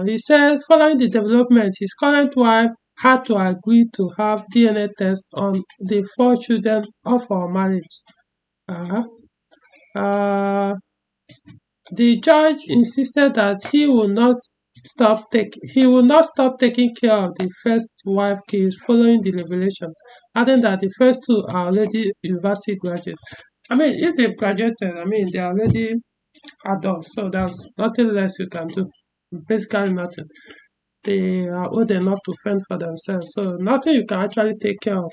He said following the development, his current wife had to agree to have DNA tests on the 4 children of our marriage. The judge insisted that he will not stop taking care of the first wife case following the revelation, adding that the first 2 are already university graduates. I mean, if they've graduated, I mean, they're already adults, so there's nothing less you can do. Basically nothing. They are old enough to fend for themselves, so nothing you can actually take care of.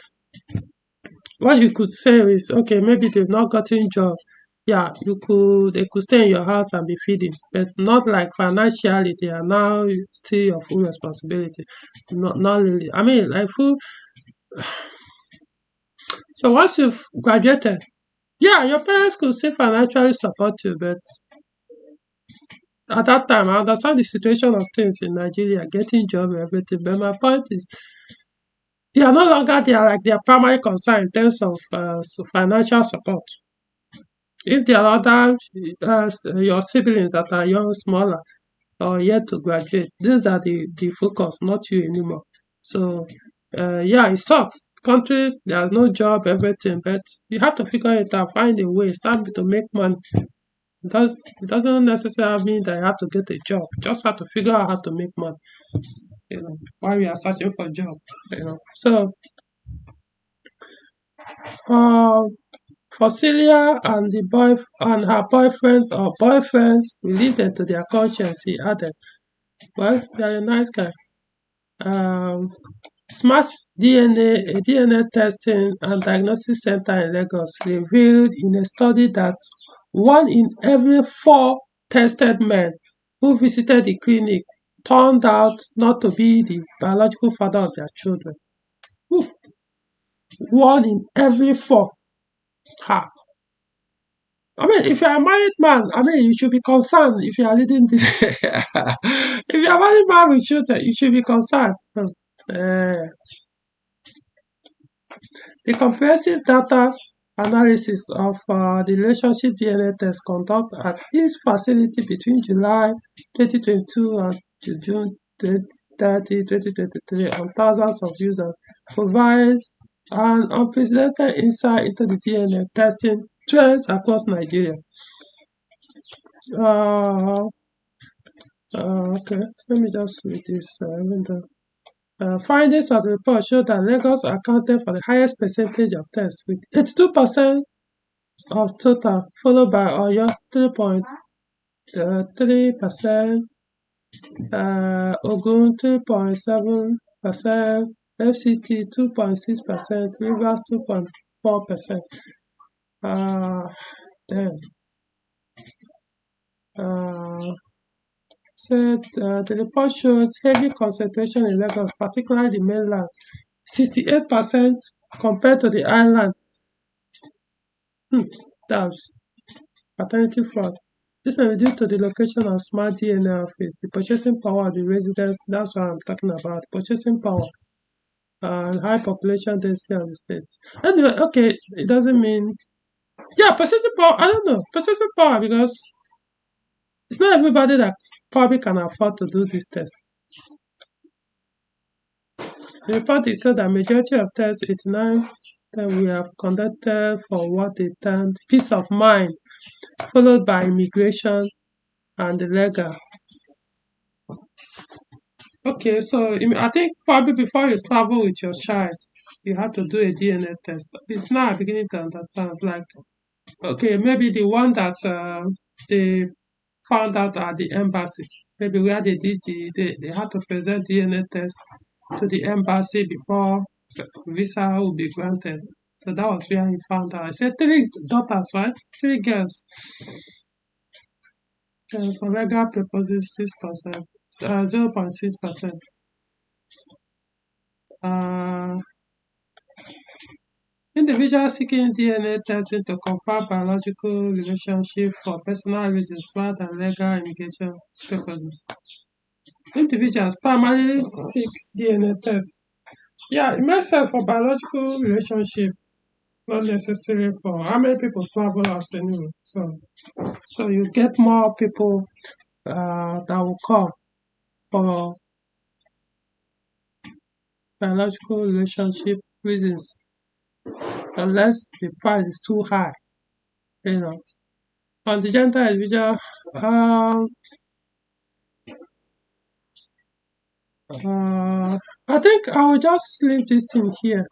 What you could say is, okay, maybe they've not gotten job. Yeah, they could stay in your house and be feeding, but not like financially. They are now still your full responsibility. Not really. I mean, like full. So once you've graduated, yeah, your parents could still financially support you, but at that time, I understand the situation of things in Nigeria, getting job and everything. But my point is, you are no longer their primary concern in terms of financial support. If there are other your siblings that are young, smaller, or yet to graduate, these are the focus, not you anymore. So yeah, it sucks. Country, there's no job, everything, but you have to figure it out, find a way, start to make money. It doesn't necessarily mean that you have to get a job. You just have to figure out how to make money. while we are searching for job. So uh, for Celia and the boy and her boyfriend or boyfriends, we leave them to their conscience. He added, "Well, you're a nice guy." Um, Smart a DNA testing and diagnosis center in Lagos revealed in a study that 1 in every 4 tested men who visited the clinic turned out not to be the biological father of their children. Oof, 1 in every 4. Ha. I mean, if you're a married man, I mean, you should be concerned if you are leading this. If you're a married man with children, you should be concerned. Uh, The comprehensive data analysis of the relationship DNA test conducted at each facility between July 2022 and June 30, 2023 on thousands of users provides an unprecedented insight into the DNA testing trends across Nigeria. Uh, okay, let me just read this window. Findings of the report show that Lagos accounted for the highest percentage of tests, with 82% of total, followed by Oyo 3.3%, Ogun 3.7%, FCT 2.6%, Rivers 2.4%. Then said the report showed heavy concentration in Lagos, particularly the mainland, 68% compared to the island. That's paternity fraud. This may be due to the location of smart DNA office, the purchasing power of the residents. That's what I'm talking about. Purchasing power and high population density of the state. Anyway, okay, it doesn't mean purchasing power. I don't know purchasing power because it's not everybody that probably can afford to do this test. The report declared that majority of tests, 89, that we have conducted for what they termed peace of mind, followed by immigration and the legal. Okay, so I think probably before you travel with your child, you have to do a DNA test. It's now I'm beginning to understand. Like, okay, maybe the one that they found out at the embassy, maybe where they did they had to present DNA test to the embassy before the visa would be granted. So that was where he found out. I said 3 daughters, right? 3 girls. And for legal purposes, 6%, 0.6%. Individuals seeking DNA testing to confirm biological relationship for personal reasons rather than legal immigration purposes. Individuals primarily seek DNA tests. Yeah, it makes sense for biological relationship, not necessarily for how many people travel out anyway. So you get more people that will come for biological relationship reasons, unless the price is too high. On the gender individual, I think I will just leave this thing here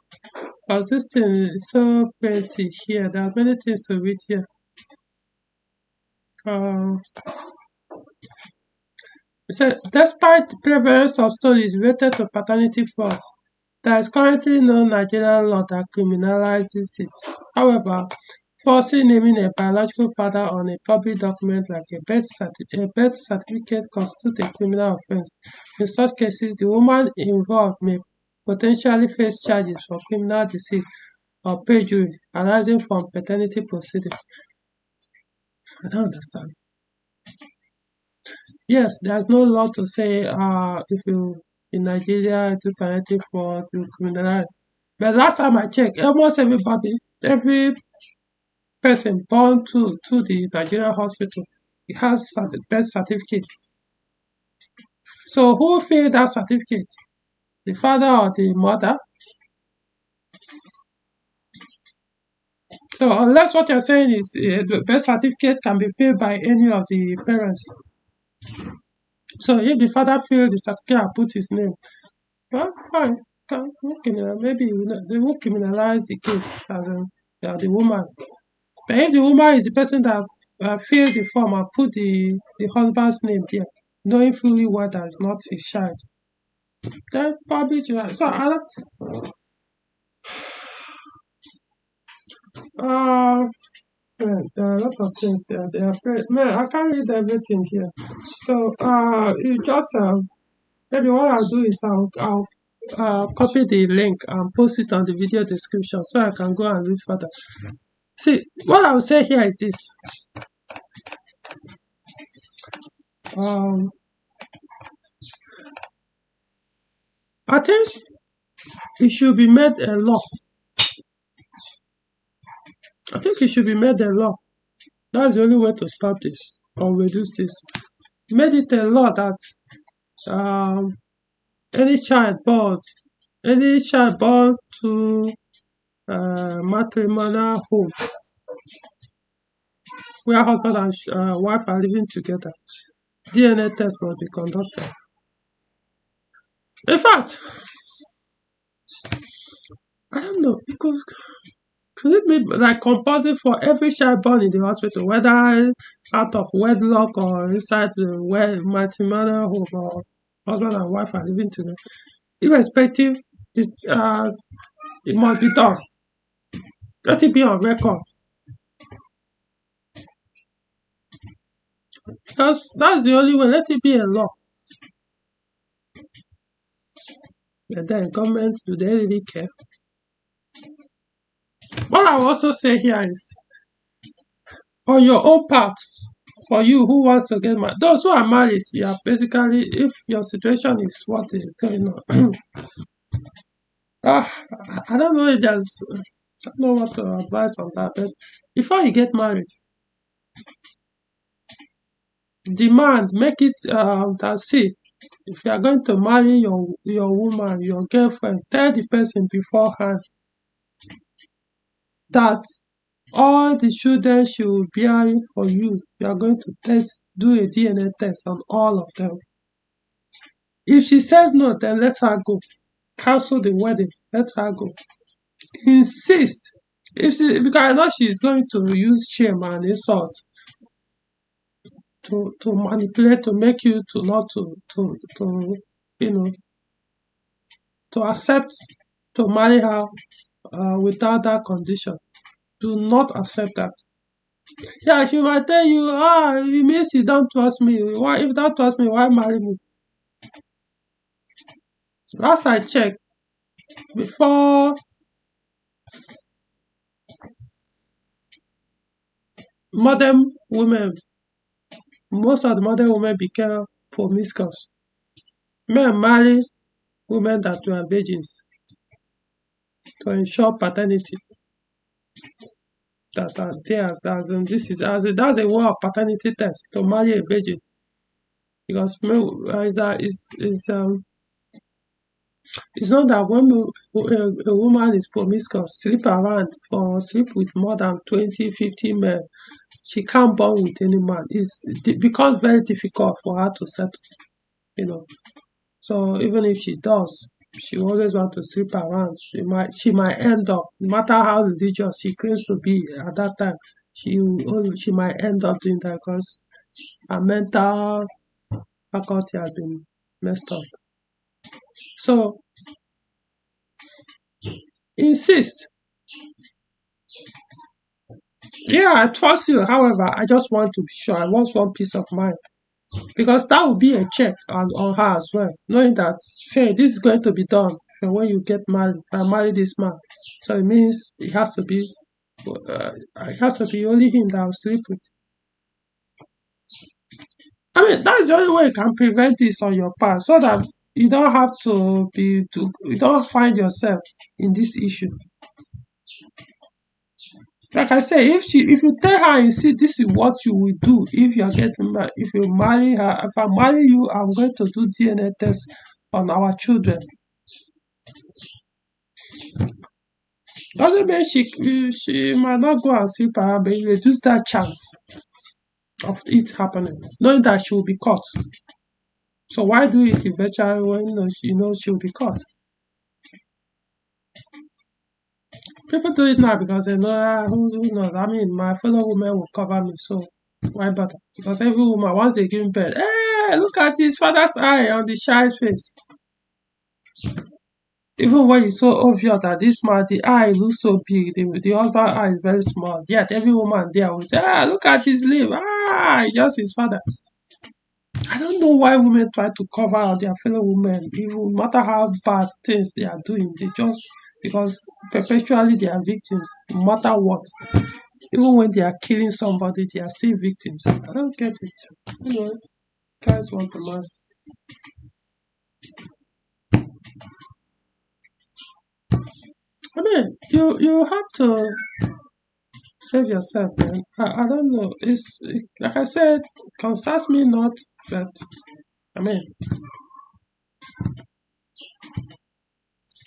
because this thing is so plenty here. There are many things to read here. It said, despite the prevalence of stories related to paternity fraud, there is currently no Nigerian law that criminalizes it. However, falsely naming a biological father on a public document like a birth certificate constitutes a criminal offense. In such cases, the woman involved may potentially face charges for criminal deceit or perjury arising from paternity proceedings. I don't understand. Yes, there's no law to say if you in Nigeria do paternity fraud, you criminalize. But last time I checked, almost every person born to the Nigerian hospital, he has a birth certificate. So who filled that certificate? The father or the mother? So unless what you're saying is the birth certificate can be filled by any of the parents. So if the father filled the certificate and put his name, well, fine. Maybe they won't criminalize the case as in the woman. But if the woman is the person that filled the form and put the husband's name there, knowing fully well that it's not his child, then probably so uh, there are a lot of things here. They are man, I can't read everything here. So you just maybe what I'll do is I'll copy the link and post it on the video description so I can go and read further. See, what I will say here is this. Um, I think it should be made a law. I think it should be made a law. That's the only way to stop this or reduce this. Made it a law that um, any child born, to matrimonial home where husband and wife are living together, DNA test must be conducted. In fact, I don't know because could it be like compulsory for every child born in the hospital, whether out of wedlock or inside the matrimonial home or husband and wife are living together, irrespective, it must be done. Let it be on record. Because that's the only way. Let it be a law. And then government, do they really care? What I will also say here is, on your own part, for you who wants to get married, those who are married, yeah, basically, if your situation is what is going on, I don't know if there's, I don't know what to advise on that, but before you get married, demand, make it that see, if you are going to marry your woman, your girlfriend, tell the person beforehand that all the children she will bear for you, you are going to do a DNA test on all of them. If she says no, then let her go. Cancel the wedding. Let her go. Insist. Because I know she is going to use shame and insult to manipulate, to make you to not to you know to accept to marry her without that condition. Do not accept that. Yeah, she might tell you, it means you don't trust me. Why, if you don't trust me, why marry me? Last I checked, before modern women, most of the modern women became promiscuous. Men marry women that were virgins to ensure paternity. That are theirs. That's a way of paternity test to marry a virgin. Because it's not that when a woman is promiscuous, sleep with more than 20, 50 men, she can't bond with any man. It becomes very difficult for her to settle. So even if she does, she always want to sleep around. She might end up, no matter how religious she claims to be at that time, she might end up doing that because her mental faculty has been messed up. So insist. Yeah, I trust you. However, I just want to be sure. I want one peace of mind. Because that will be a check on her as well, knowing that, say, this is going to be done for when you get married. If I marry this man, so it means it has to be only him that I'll sleep with. I mean, that's the only way you can prevent this on your part, so that you don't have you don't find yourself in this issue. Like I say, if you tell her and see this is what you will do if you are getting married, if you marry her, if I marry you, I'm going to do DNA test on our children. Doesn't mean she might not go and sleep around, but you reduce that chance of it happening, knowing that she will be caught. So why do it eventually when she'll be caught? People do it now because they know who knows. I mean, my fellow women will cover me, so why bother? Because every woman, once they give birth, hey, look at his father's eye on the child's face. Even when it's so obvious that this man, the eye looks so big, the other eye is very small. Yet every woman there will say, look at his lip. It's just his father. I don't know why women try to cover their fellow women, even no matter how bad things they are doing. They just because perpetually they are victims, no matter what. Even when they are killing somebody, they are still victims. I don't get it. Guys want to man. I mean, you have to save yourself, man. I don't know. Like I said, concerns me not, but I mean,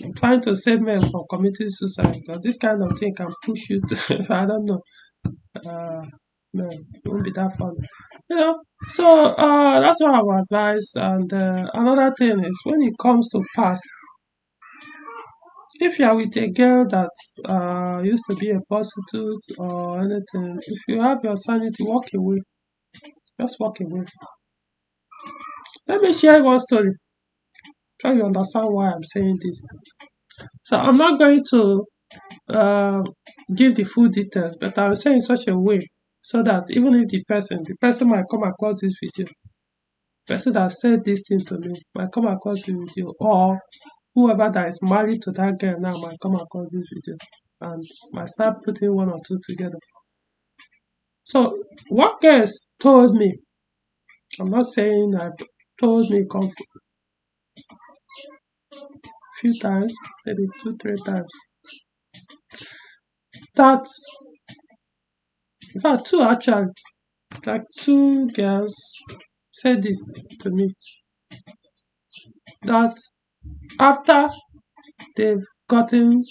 I'm trying to save men from committing suicide because this kind of thing can push you to. I don't know. Uh, no, it won't be that fun. So that's what I would advise. And another thing is when it comes to past, if you are with a girl that used to be a prostitute or anything, if you have your sanity, walk away. Just walk away. Let me share one story. Try to understand why I'm saying this. So I'm not going to uh, give the full details, but I will say in such a way so that even if the person might come across this video, the person that said this thing to me might come across the video, or whoever that is married to that girl now might come across this video and might start putting one or two together. So what girls told me, I'm not saying that told me a few times, maybe two, three times, that in fact two actually, like two girls said this to me that after they've gotten,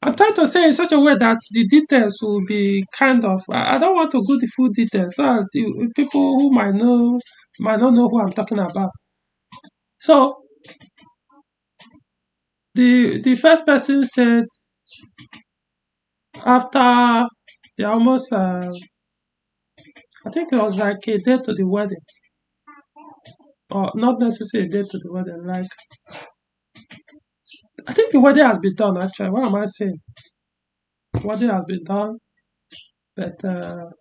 I'm trying to say in such a way that the details will be kind of, I don't want to go the full details so that people who might not know who I'm talking about. So the first person said after they almost I think it was like a day to the wedding, or not necessarily a day to the wedding. Like I think the wedding has been done actually. What am I saying? The wedding has been done, but it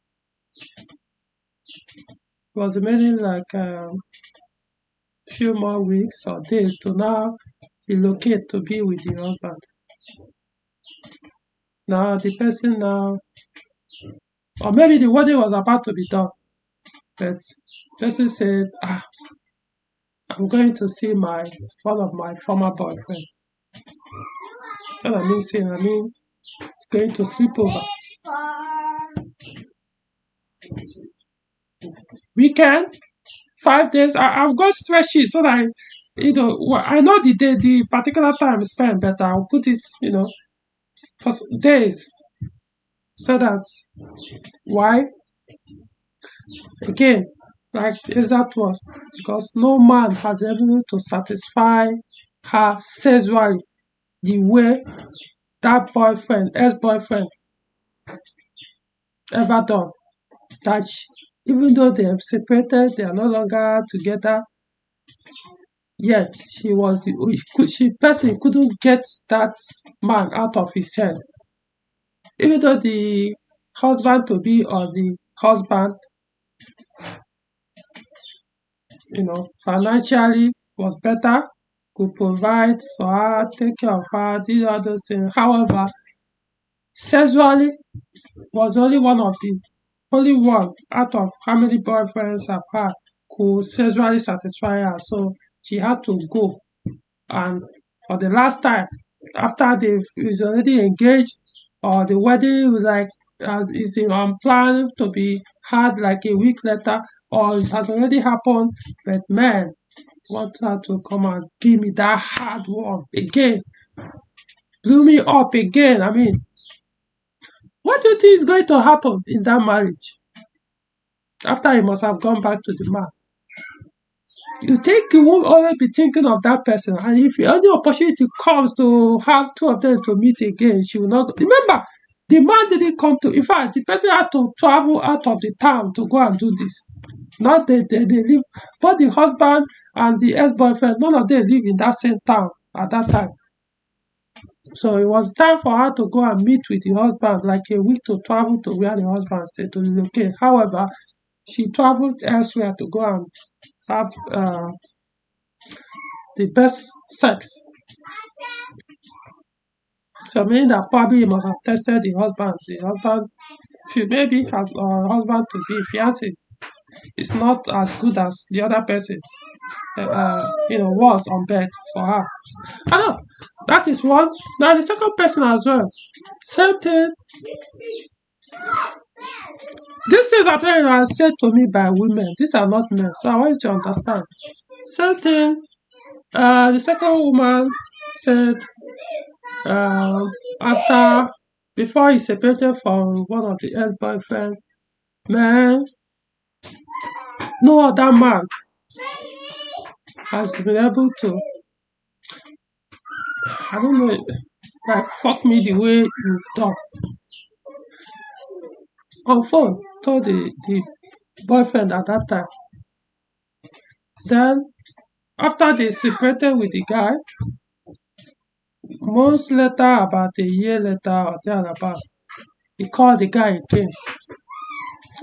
was remaining like few more weeks or days to now relocate to be with the husband. Now the person now, or maybe the wedding was about to be done, but the person said, I'm going to see one of my former boyfriend. What I mean saying, I mean going to sleep over. Weekend, 5 days. I've got spreadsheet so that I know the day, the particular time spent, but I'll put it, for days. So that's why, again, like exact was because no man has been able to satisfy her sexually the way that ex-boyfriend, ever done. That even though they have separated, they are no longer together. Yet she person couldn't get that man out of his head. Even though the husband to be or the husband, financially was better, could provide for her, take care of her, did all those things. However, sexually was only one out of how many boyfriends have had could sexually satisfy her. So she had to go. And for the last time, after is already engaged, or the wedding was like is on plan to be had like a week later, or it has already happened, but man want her to come and give me that hard one again, blew me up again. I mean, what do you think is going to happen in that marriage? after he must have gone back to the man. You think you won't always be thinking of that person, and if any opportunity comes to have two of them to meet again, she will not. Remember, the man didn't come to. In fact, the person had to travel out of the town to go and do this. Not they live, but the husband and the ex-boyfriend, none of them live in that same town at that time. So it was time for her to go and meet with the husband, like a week to travel to where the husband stayed to relocate. However, she traveled elsewhere to go and have the best sex. So meaning that probably he must have tested the husband. The husband, maybe has husband to be fiancé is not as good as the other person, was on bed for her. I know that is one. Now the second person as well, same thing. These things are said to me by women. These are not men, so I want you to understand. Same thing. The second woman said after before he separated from one of the ex-boyfriend, man, no other man has been able to, I don't know, like fuck me the way you've done. On phone, told the boyfriend at that time. Then after they separated with the guy, months later, about a year later or thereabout, he called the guy again.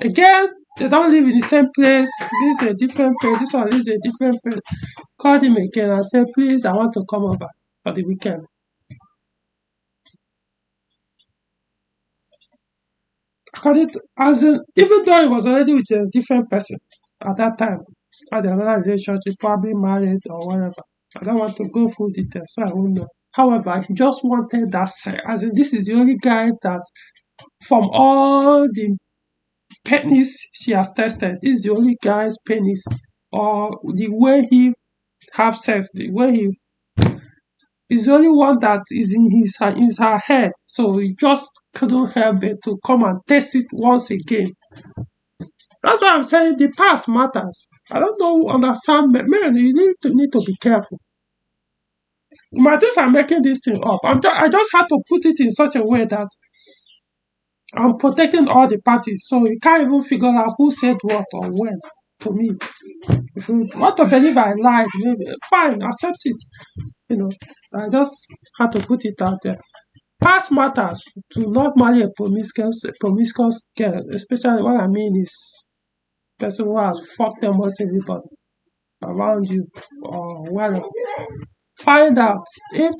Again, they don't live in the same place. This is a different place. This one lives in a different place. Called him again and said, please, I want to come over for the weekend. Even though he was already with a different person at that time, had another relationship, probably married or whatever. I don't want to go full details, so I won't know. However, he just wanted that sex. As in, this is the only guy that, from all the penis she has tested, this is the only guy's penis, or the way he have sex, the way he is the only one that is in her head. So he just couldn't help it to come and test it once again. That's why I'm saying the past matters. I don't know, understand, but man, you need to be careful. My days are making this thing up. I just had to put it in such a way that I'm protecting all the parties, so you can't even figure out who said what or when to me. If you want to believe I lied, maybe fine, accept it. I just had to put it out there. Past matters. Do not marry a promiscuous girl, especially what I mean is person who has fucked almost everybody around you or whatever. Find out if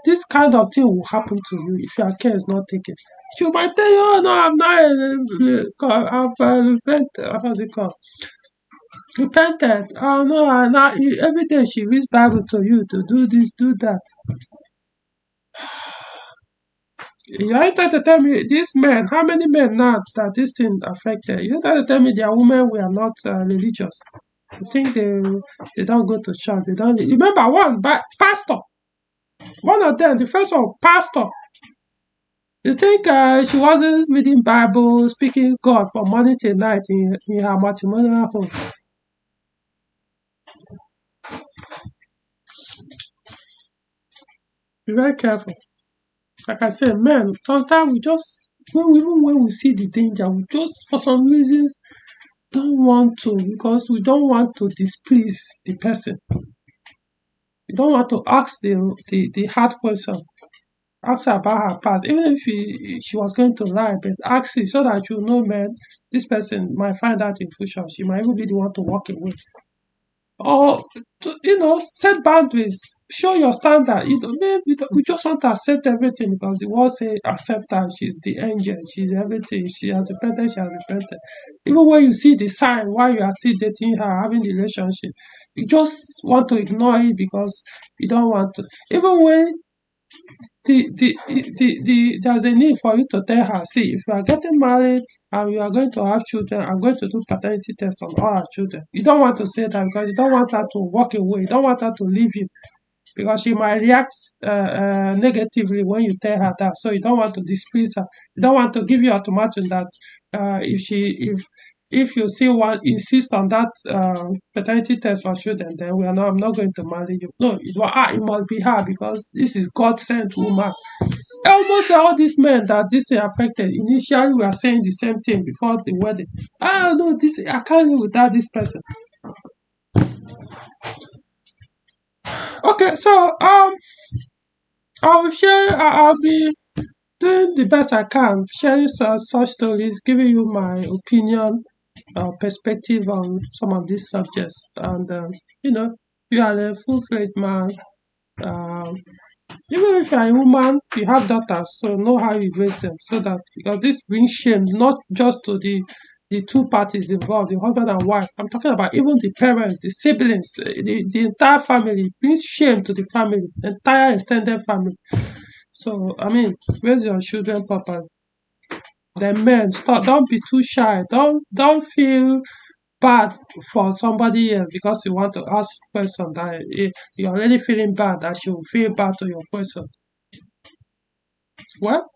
this kind of thing will happen to you if your care is not taken. She might tell you, oh no, I'm not I've repented. What's it called? Repented. Oh no, now every day she reads Bible to you to do this, do that. You ain't trying to tell me these men, how many men now that this thing affected? You trying to tell me there are women who are not religious. You think they don't go to church, they don't. Remember one pastor, one of them, the first one, pastor. You think she wasn't reading Bible, speaking God from morning till night in her matrimonial home? Be very careful. Like I said, men, sometimes we just, even when we see the danger, we just, for some reasons, don't want to, because we don't want to displease the person. We don't want to ask the hard question. Ask her about her past, even if she was going to lie, but ask it so that you know, man, this person might find out in future. She might even be the one to walk away. Or set boundaries, show your standard. We just want to accept everything because the world say accept her. She's the angel, she's everything. She has repented, she has repented. Even when you see the sign while you are still dating her, having the relationship, you just want to ignore it because you don't want to. Even when there's a need for you to tell her, see, if you are getting married and you are going to have children, I'm going to do paternity test on all our children. You don't want to say that because you don't want her to walk away. You don't want her to leave you. because she might react negatively when you tell her that. So you don't want to displease her. You don't want to give you ultimatum that if you still want insist on that paternity test for children, then I'm not going to marry you. No, it must be her because this is God sent woman. Almost all these men that this thing affected initially were saying the same thing before the wedding. Ah no, this I can't live without this person. Okay, so I'll be doing the best I can, sharing such stories, giving you my opinion, perspective on some of these subjects. And, you are a full fledged man. Um, Even if you are a woman, you have daughters, so know how you raise them. So that, because this brings shame not just to the two parties involved, the husband and wife. I'm talking about even the parents, the siblings, the entire family. It brings shame to the family, entire extended family. So I mean, raise your children properly. Then men, stop. Don't be too shy. Don't feel bad for somebody else because you want to ask question that you're already feeling bad that you feel bad to your question. Well,